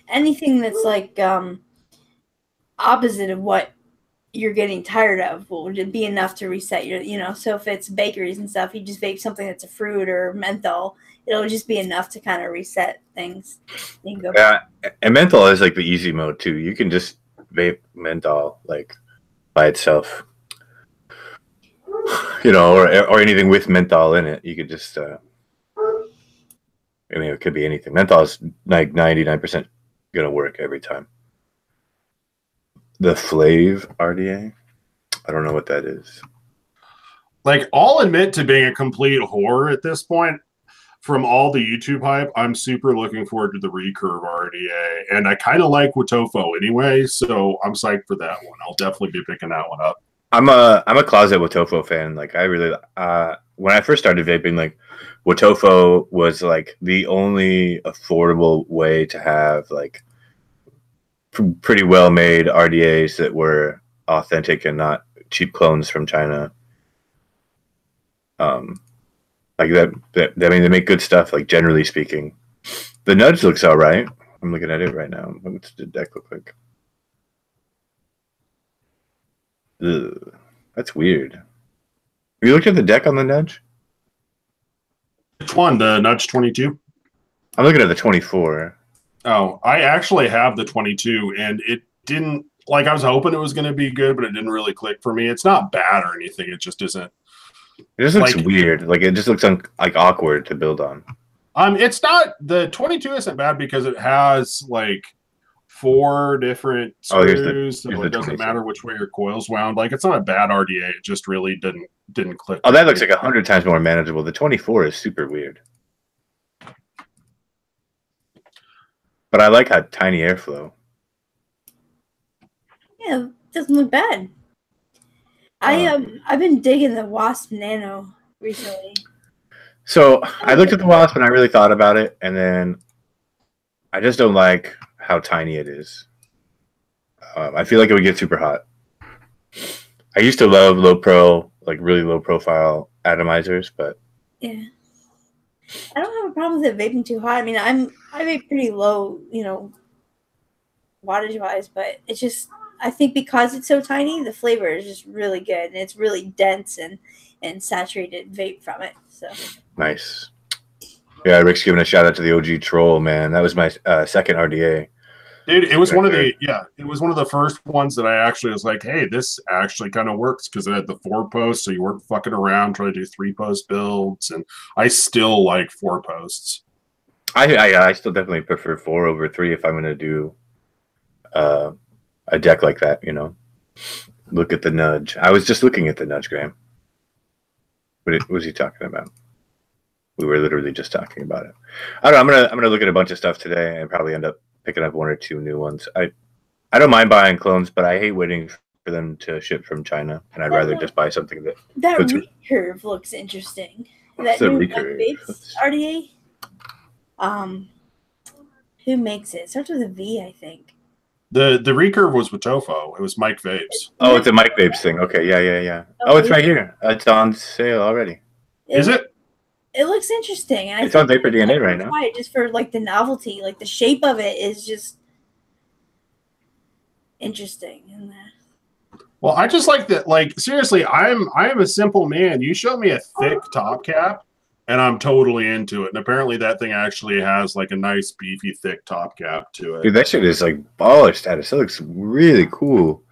anything that's like opposite of what you're getting tired of will be enough to reset your, so if it's bakeries and stuff, you just vape something that's a fruit or menthol, it'll just be enough to kind of reset things. You can go back. And menthol is like the easy mode too. You can just vape menthol like by itself, or anything with menthol in it. You could just I mean, it could be anything. Menthol is like 99% gonna work every time. The Flav RDA, I don't know what that is. Like, I'll admit to being a complete whore at this point. From all the YouTube hype, I'm super looking forward to the Recurve RDA, and I kind of like Wotofo anyway, so I'm psyched for that one. I'll definitely be picking that one up. I'm a closet Wotofo fan. Like, I really when I first started vaping, like Wotofo was like the only affordable way to have like pretty well made RDAs that were authentic and not cheap clones from China. Like that, I mean, they make good stuff, like generally speaking. The Nudge looks all right. I'm looking at it right now. What's the deck look like? Ugh, that's weird. Have you looked at the deck on the Nudge? Which one? The Nudge 22? I'm looking at the 24. Oh, I actually have the 22, and it didn't, like, I was hoping it was going to be good, but it didn't really click for me. It's not bad or anything. It just isn't. It just looks weird. Like, it just looks like awkward to build on. It's not, the 22 isn't bad because it has, like, 4 different screws, so it doesn't matter which way your coil's wound. Like, it's not a bad RDA. It just really didn't click. Oh, that looks like 100 times more manageable. The 24 is super weird. But I like how tiny airflow. Yeah, it doesn't look bad. I've been digging the Wasp Nano recently. So I looked at the Wasp and I really thought about it, and then I just don't like how tiny it is. I feel like it would get super hot. I used to love low pro, like really low profile atomizers, but yeah, I don't have a problem with it vaping too hot. I mean, I vape pretty low, you know, wattage wise, but it's just I think because it's so tiny, the flavor is just really good and it's really dense and saturated vape from it. So nice. Yeah, Rick's giving a shout out to the OG Troll, man. That was my second RDA. Dude, it was one of the first ones that I actually was like, hey, this actually kind of works because it had the 4-post, so you weren't fucking around trying to do 3-post builds, and I still like 4-posts. I still definitely prefer 4 over 3 if I'm gonna do a deck like that, you know. Look at the nudge. I was just looking at the nudge, Graham. What was he talking about? We were literally just talking about it. I don't know. I'm gonna look at a bunch of stuff today and probably end up picking up 1 or 2 new ones. I don't mind buying clones, but I hate waiting for them to ship from China, and I'd rather just buy something that recurve looks interesting. That new Vapes RDA. Who makes it? It starts with a V, I think. The recurve was with Tofo. It was Mike Vapes. Oh, it's a Mike Vapes thing. Okay, yeah. Oh, it's right here. It's on sale already. Is it? It looks interesting. And it's on Vapor DNA right now. Just for like the novelty, like the shape of it is just interesting. Well, I just like that. Like seriously, I am a simple man. You show me a thick top cap, and I'm totally into it. And apparently, that thing actually has like a nice, beefy, thick top cap to it. Dude, that shit is like baller status. It looks really cool.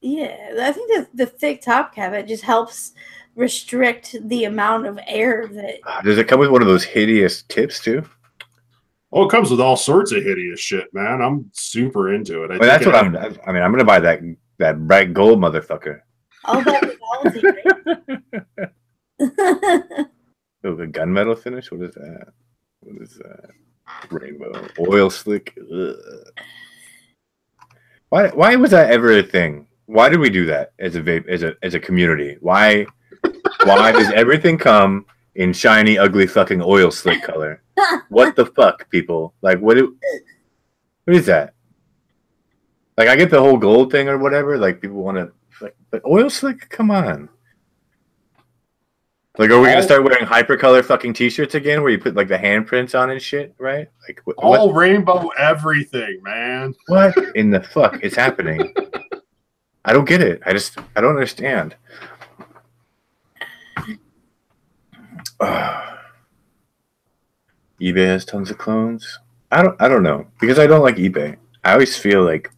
Yeah, I think the thick top cap it just helps restrict the amount of air that. Does it come with one of those hideous tips too? Oh, it comes with all sorts of hideous shit, man. I'm super into it. That's what I'm gonna buy that bright gold motherfucker. All that right? Oh, the gunmetal finish. What is that? What is that? Rainbow oil slick. Ugh. Why was that ever a thing? Why did we do that as a vape as a community? Why does everything come in shiny, ugly, fucking oil slick color? What the fuck, people? Like, what is that? Like, I get the whole gold thing or whatever. Like, people want to, like, but oil slick? Come on. Like, are we gonna start wearing hypercolor fucking t-shirts again, where you put like the handprints on and shit, right? Like, all rainbow everything, man. What in the fuck is happening? I don't get it. I don't understand. eBay has tons of clones. I don't know, because I don't like eBay. I always feel like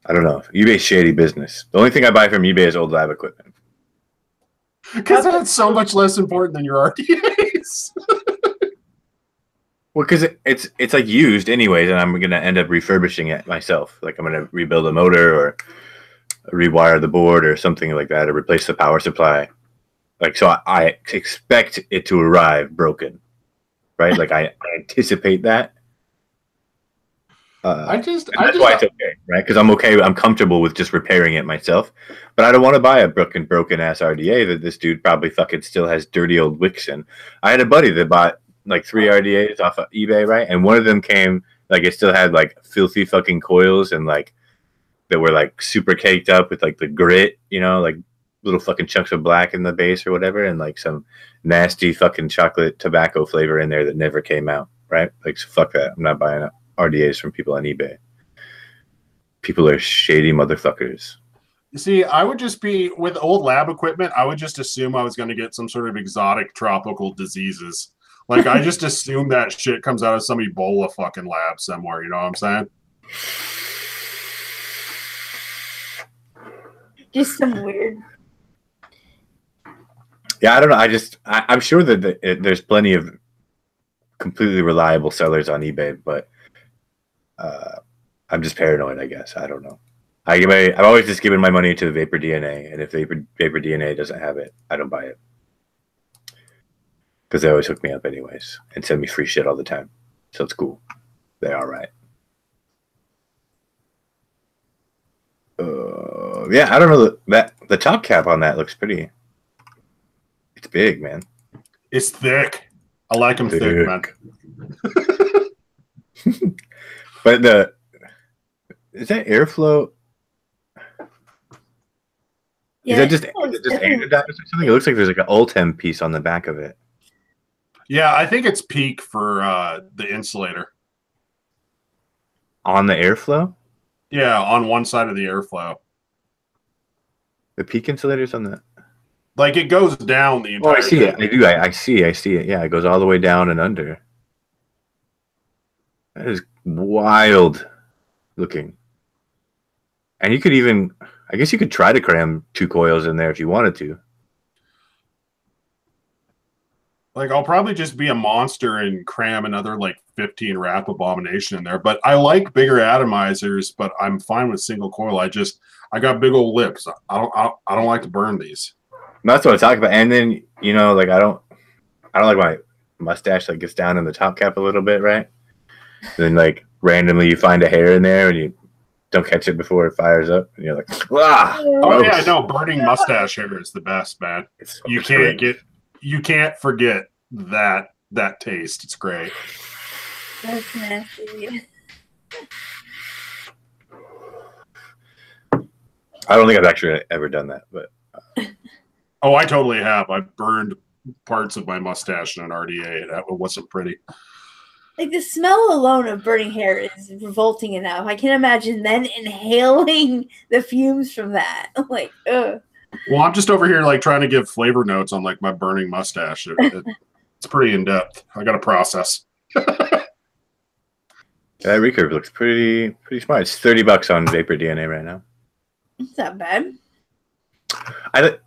I don't know. eBay's shady business. The only thing I buy from eBay is old lab equipment. Because that's so much less important than your RDAs. Well, because it's like used anyways, and I'm gonna end up refurbishing it myself. Like I'm gonna rebuild a motor or rewire the board or something like that, or replace the power supply. Like so, I expect it to arrive broken, right? Like I anticipate that. That's why it's okay, right? Because I'm comfortable with just repairing it myself. But I don't want to buy a broken ass RDA that this dude probably fucking still has dirty old wicks in. I had a buddy that bought like 3 RDAs off of eBay, right? And one of them came like it still had like filthy fucking coils and like that were like super caked up with like the grit, you know, like little fucking chunks of black in the base or whatever, and like some nasty fucking chocolate tobacco flavor in there that never came out, right? Like so fuck that. I'm not buying RDAs from people on eBay. People are shady motherfuckers. You see, I would just be with old lab equipment. I would just assume I was going to get some sort of exotic tropical diseases. Like I just assume that shit comes out of some Ebola fucking lab somewhere. You know what I'm saying? Just some weird. Yeah, I don't know. I'm sure that there's plenty of completely reliable sellers on eBay, but I'm just paranoid, I guess. I don't know. I've always just given my money to Vapor DNA, and if Vapor DNA doesn't have it, I don't buy it. Because they always hook me up anyways and send me free shit all the time. So it's cool. They're all right. Yeah, I don't know. The top cap on that looks pretty. It's big, man. It's thick. I like them thick, man. But is that airflow? Yeah, is it just anodized or something? It looks like there's like an Ultem piece on the back of it. Yeah, I think it's peak for the insulator. On the airflow? Yeah, on one side of the airflow. The peak insulator's on the... Like it goes down the entire Oh, I see thing. it. I do. I see it. Yeah, it goes all the way down and under. That is wild looking. And you could even... I guess you could try to cram 2 coils in there if you wanted to. Like I'll probably just be a monster and cram another like 15 wrap abomination in there. But I like bigger atomizers, but I'm fine with single coil. I got big old lips. I don't like to burn these. That's what I talk about. And then, you know, like I don't like my mustache that gets down in the top cap a little bit, right? Then like randomly you find a hair in there and you don't catch it before it fires up, and you're like, ah! Oh yeah, no, burning mustache hair is the best, man. You can't forget that taste. It's great. That's nasty. I don't think I've actually ever done that, but oh, I totally have. I burned parts of my mustache in an RDA. That wasn't pretty. Like the smell alone of burning hair is revolting enough. I can imagine then inhaling the fumes from that. Like, ugh. Well, I'm just over here like trying to give flavor notes on like my burning mustache. It's pretty in depth. I got to process. That recurve looks pretty smart. It's $30 on Vapor DNA right now. It's not bad. I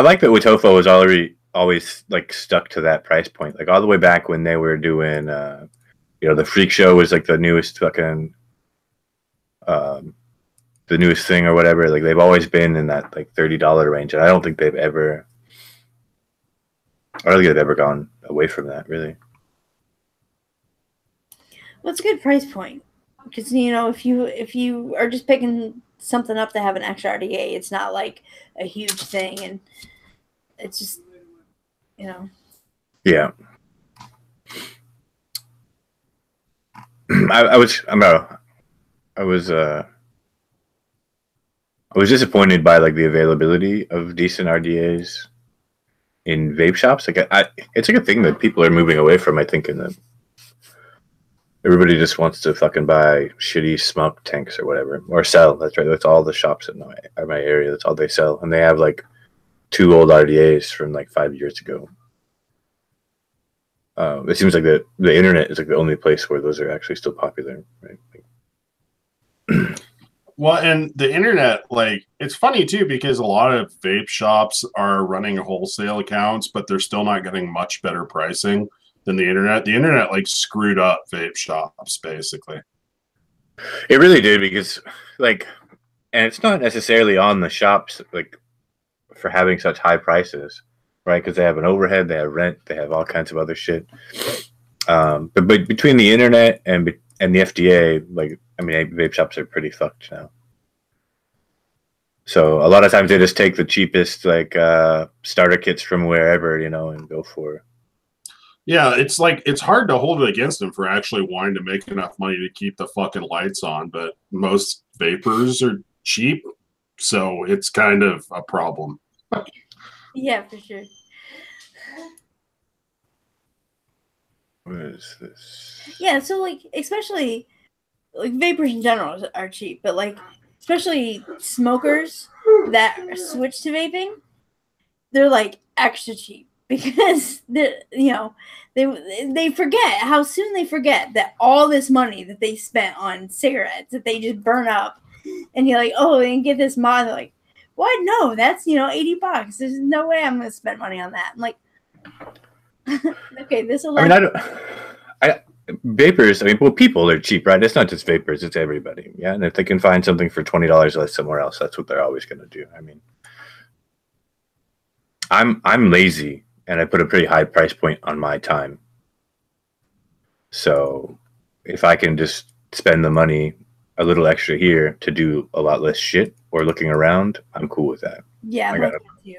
like that Witofo was always like stuck to that price point, like all the way back when they were doing you know, the Freak Show was like the newest fucking the newest thing or whatever. Like they've always been in that like $30 range, and I don't think they've ever gone away from that, really. Well, it's a good price point because, you know, if you are just picking something up to have an extra RDA, it's not like a huge thing, and it's just, you know. Yeah. I was disappointed by like the availability of decent RDAs in vape shops. Like it's like a thing that people are moving away from. I think in the everybody just wants to fucking buy shitty smoke tanks or whatever, or sell. That's right. That's all the shops in my area. That's all they sell, and they have like 2 old RDAs from like 5 years ago. It seems like the internet is like the only place where those are actually still popular, right? Well, and the internet, like, it's funny too because a lot of vape shops are running wholesale accounts, but they're still not getting much better pricing than the internet. The internet like screwed up vape shops basically. It really did, because like, and it's not necessarily on the shops like for having such high prices, right? Because they have an overhead, they have rent, they have all kinds of other shit. But between the internet and the FDA, like, I mean, vape shops are pretty fucked now. So a lot of times they just take the cheapest like starter kits from wherever, you know, and go for. Yeah, it's like it's hard to hold it against them for actually wanting to make enough money to keep the fucking lights on, but most vapors are cheap, so it's kind of a problem. Yeah, for sure. What is this? Yeah, so like especially like vapors in general are cheap, but like especially smokers that switch to vaping, they're like extra cheap because they forget how soon they forget that all this money that they spent on cigarettes that they just burn up, and you're like, oh, and get this mod, they're like, what? No, that's $80. There's no way I'm gonna spend money on that. I'm like, okay, this will. I mean, vapors. I mean, well, people are cheap, right? It's not just vapors; it's everybody. Yeah, and if they can find something for $20 less somewhere else, that's what they're always going to do. I mean, I'm lazy, and I put a pretty high price point on my time. So, if I can just spend the money a little extra here to do a lot less shit or looking around, I'm cool with that. Yeah,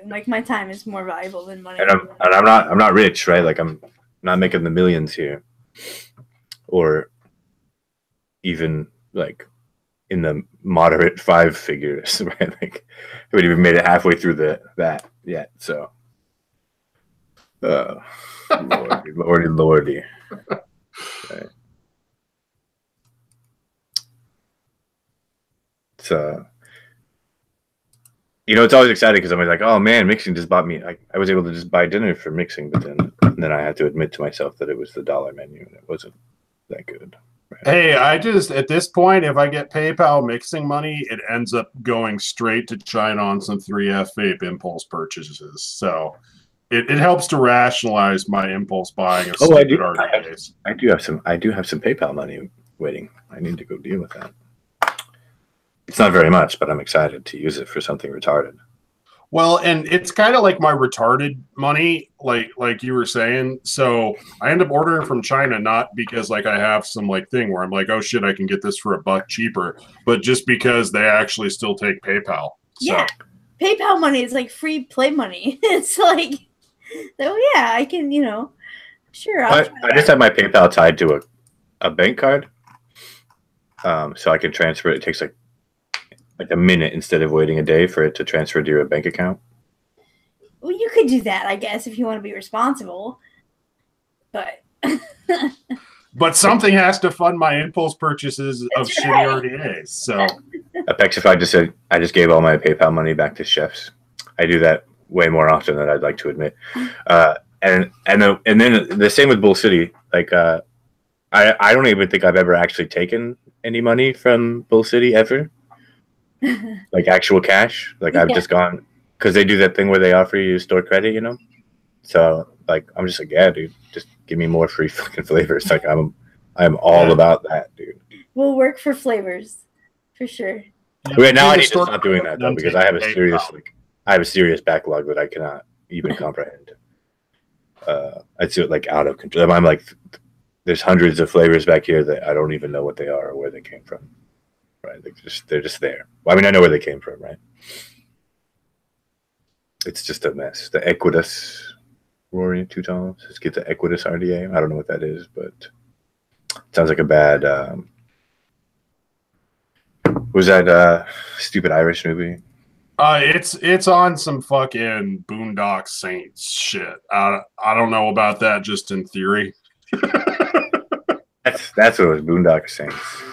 like my time is more valuable than money. And I'm not rich, right? Like I'm not making the millions here, or even like in the moderate 5 figures, right? Like, I haven't even made it halfway through that yet. So, lordy. Right. So, it's always exciting because I'm like, oh man, mixing just bought me. I was able to just buy dinner for mixing, but then I had to admit to myself that it was the dollar menu and it wasn't that good. Right? Hey, at this point, if I get PayPal mixing money, it ends up going straight to China on some 3F vape impulse purchases. So it helps to rationalize my impulse buying of stupid RDAs. I do have some PayPal money waiting. I need to go deal with that. It's not very much, but I'm excited to use it for something retarded. Well, and it's kind of like my retarded money, like you were saying. So I end up ordering from China, not because like I have some like thing where I'm like, oh shit, I can get this for $1 cheaper, but just because they actually still take PayPal. So. Yeah, PayPal money is like free play money. It's like, oh yeah, I can, sure. I just have my PayPal tied to a bank card, so I can transfer it. It takes like a minute instead of waiting a day for it to transfer to your bank account. Well, you could do that, I guess, if you want to be responsible. But something has to fund my impulse purchases of shitty RDAs. So Apexify I just gave all my PayPal money back to chefs. I do that way more often than I'd like to admit. And then the same with Bull City. Like I don't even think I've ever actually taken any money from Bull City ever. Like actual cash. Like I've just gone because they do that thing where they offer you store credit, So like I'm just like, yeah, dude, just give me more free fucking flavors. Like I'm all about that, dude. We'll work for flavors for sure. Yeah, now I need to stop doing that though because I have a serious backlog that I cannot even comprehend. I'd say like out of control. I'm like, there's hundreds of flavors back here that I don't even know what they are or where they came from. Right, they're just there. Well, I mean, I know where they came from, right? It's just a mess. The Equitas Rory 2 tones. Let's get the Equitas RDA. I don't know what that is, but it sounds like a bad. Was that stupid Irish movie? It's on some fucking Boondock Saints shit. I don't know about that. Just in theory. That's what it was. Boondock Saints.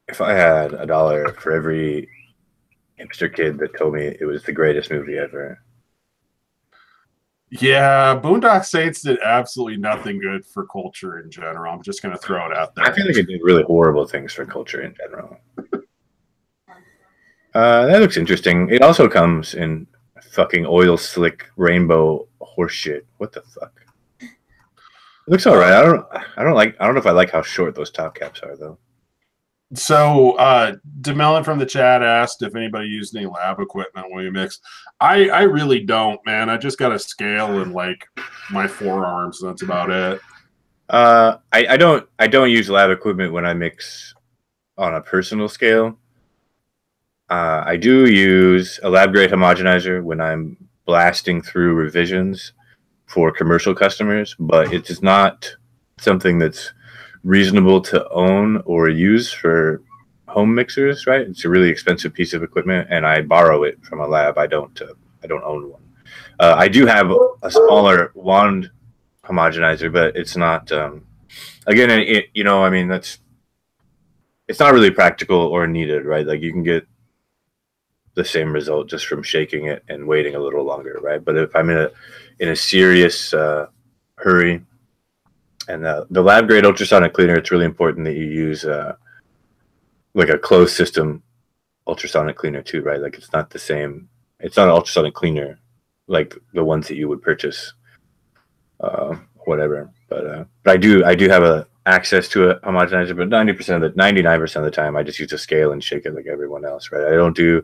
If I had $1 for every hipster kid that told me it was the greatest movie ever. Yeah, Boondock Saints did absolutely nothing good for culture in general. I'm just going to throw it out there. I feel like it did really horrible things for culture in general. That looks interesting. It also comes in fucking oil slick rainbow horseshit. What the fuck? It looks all right. I don't know if I like how short those top caps are though. So, DeMellon from the chat asked if anybody used any lab equipment when we mix. I really don't, man. I just got a scale and like my forearms. And that's about it. I don't use lab equipment when I mix on a personal scale. I do use a lab grade homogenizer when I'm blasting through revisions for commercial customers, but it is not something that's reasonable to own or use for home mixers, right? It's a really expensive piece of equipment, and I borrow it from a lab. I don't own one. I do have a smaller wand homogenizer, but it's not. Again, I mean, it's not really practical or needed, right? Like you can get the same result just from shaking it and waiting a little longer, right? But if I'm in a serious hurry. And the lab grade ultrasonic cleaner, it's really important that you use like a closed system ultrasonic cleaner too, right? Like it's not the same. It's not an ultrasonic cleaner like the ones that you would purchase, whatever. But I do have access to a homogenizer, but 99% of the time, I just use a scale and shake it like everyone else, right? I don't do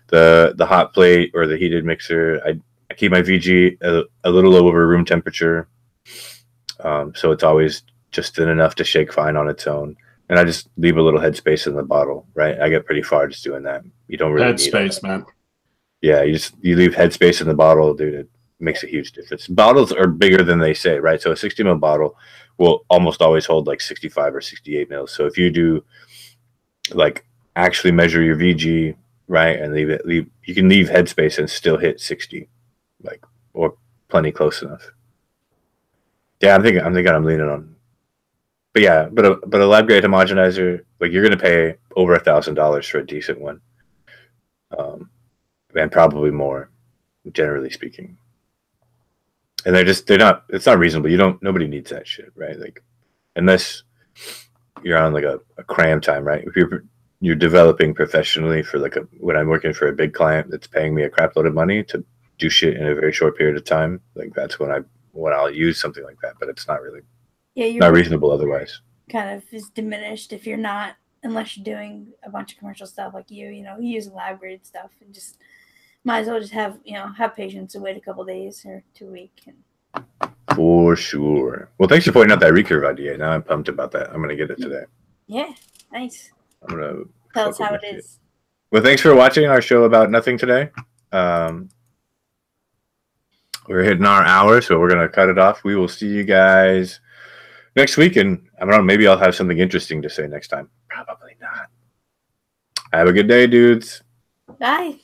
the hot plate or the heated mixer. I keep my VG a little over room temperature. So it's always just thin enough to shake fine on its own. And I just leave a little headspace in the bottle, right? I get pretty far just doing that. You don't really headspace, man. Yeah, you leave headspace in the bottle, dude. makes a huge difference. Bottles are bigger than they say, right? So a 60 ml bottle will almost always hold like 65 or 68 mils. So if you do like actually measure your VG, right, and you can leave headspace and still hit 60, like, or plenty close enough. Yeah, I'm thinking I'm leaning on. But yeah, but a lab grade homogenizer, like you're gonna pay over $1,000 for a decent one, and probably more, generally speaking. And it's not reasonable. Nobody needs that shit, right? Like, unless you're on like a cram time, right? If you're developing professionally for like when I'm working for a big client that's paying me a crap load of money to do shit in a very short period of time, like that's when I'll use something like that. But it's not really not reasonable otherwise. Kind of is diminished if you're not, unless you're doing a bunch of commercial stuff like you use lab grade stuff, and just might as well just have patience and wait a couple days or 2 weeks. For sure. Well, thanks for pointing out that recurve idea. Now I'm pumped about that. I'm gonna get it today. Yeah, nice. I'm gonna tell us how it is. Well, thanks for watching our show about nothing today. We're hitting our hour, so we're gonna cut it off. We will see you guys next week, and I don't know, maybe I'll have something interesting to say next time. Probably not. Have a good day, dudes. Bye.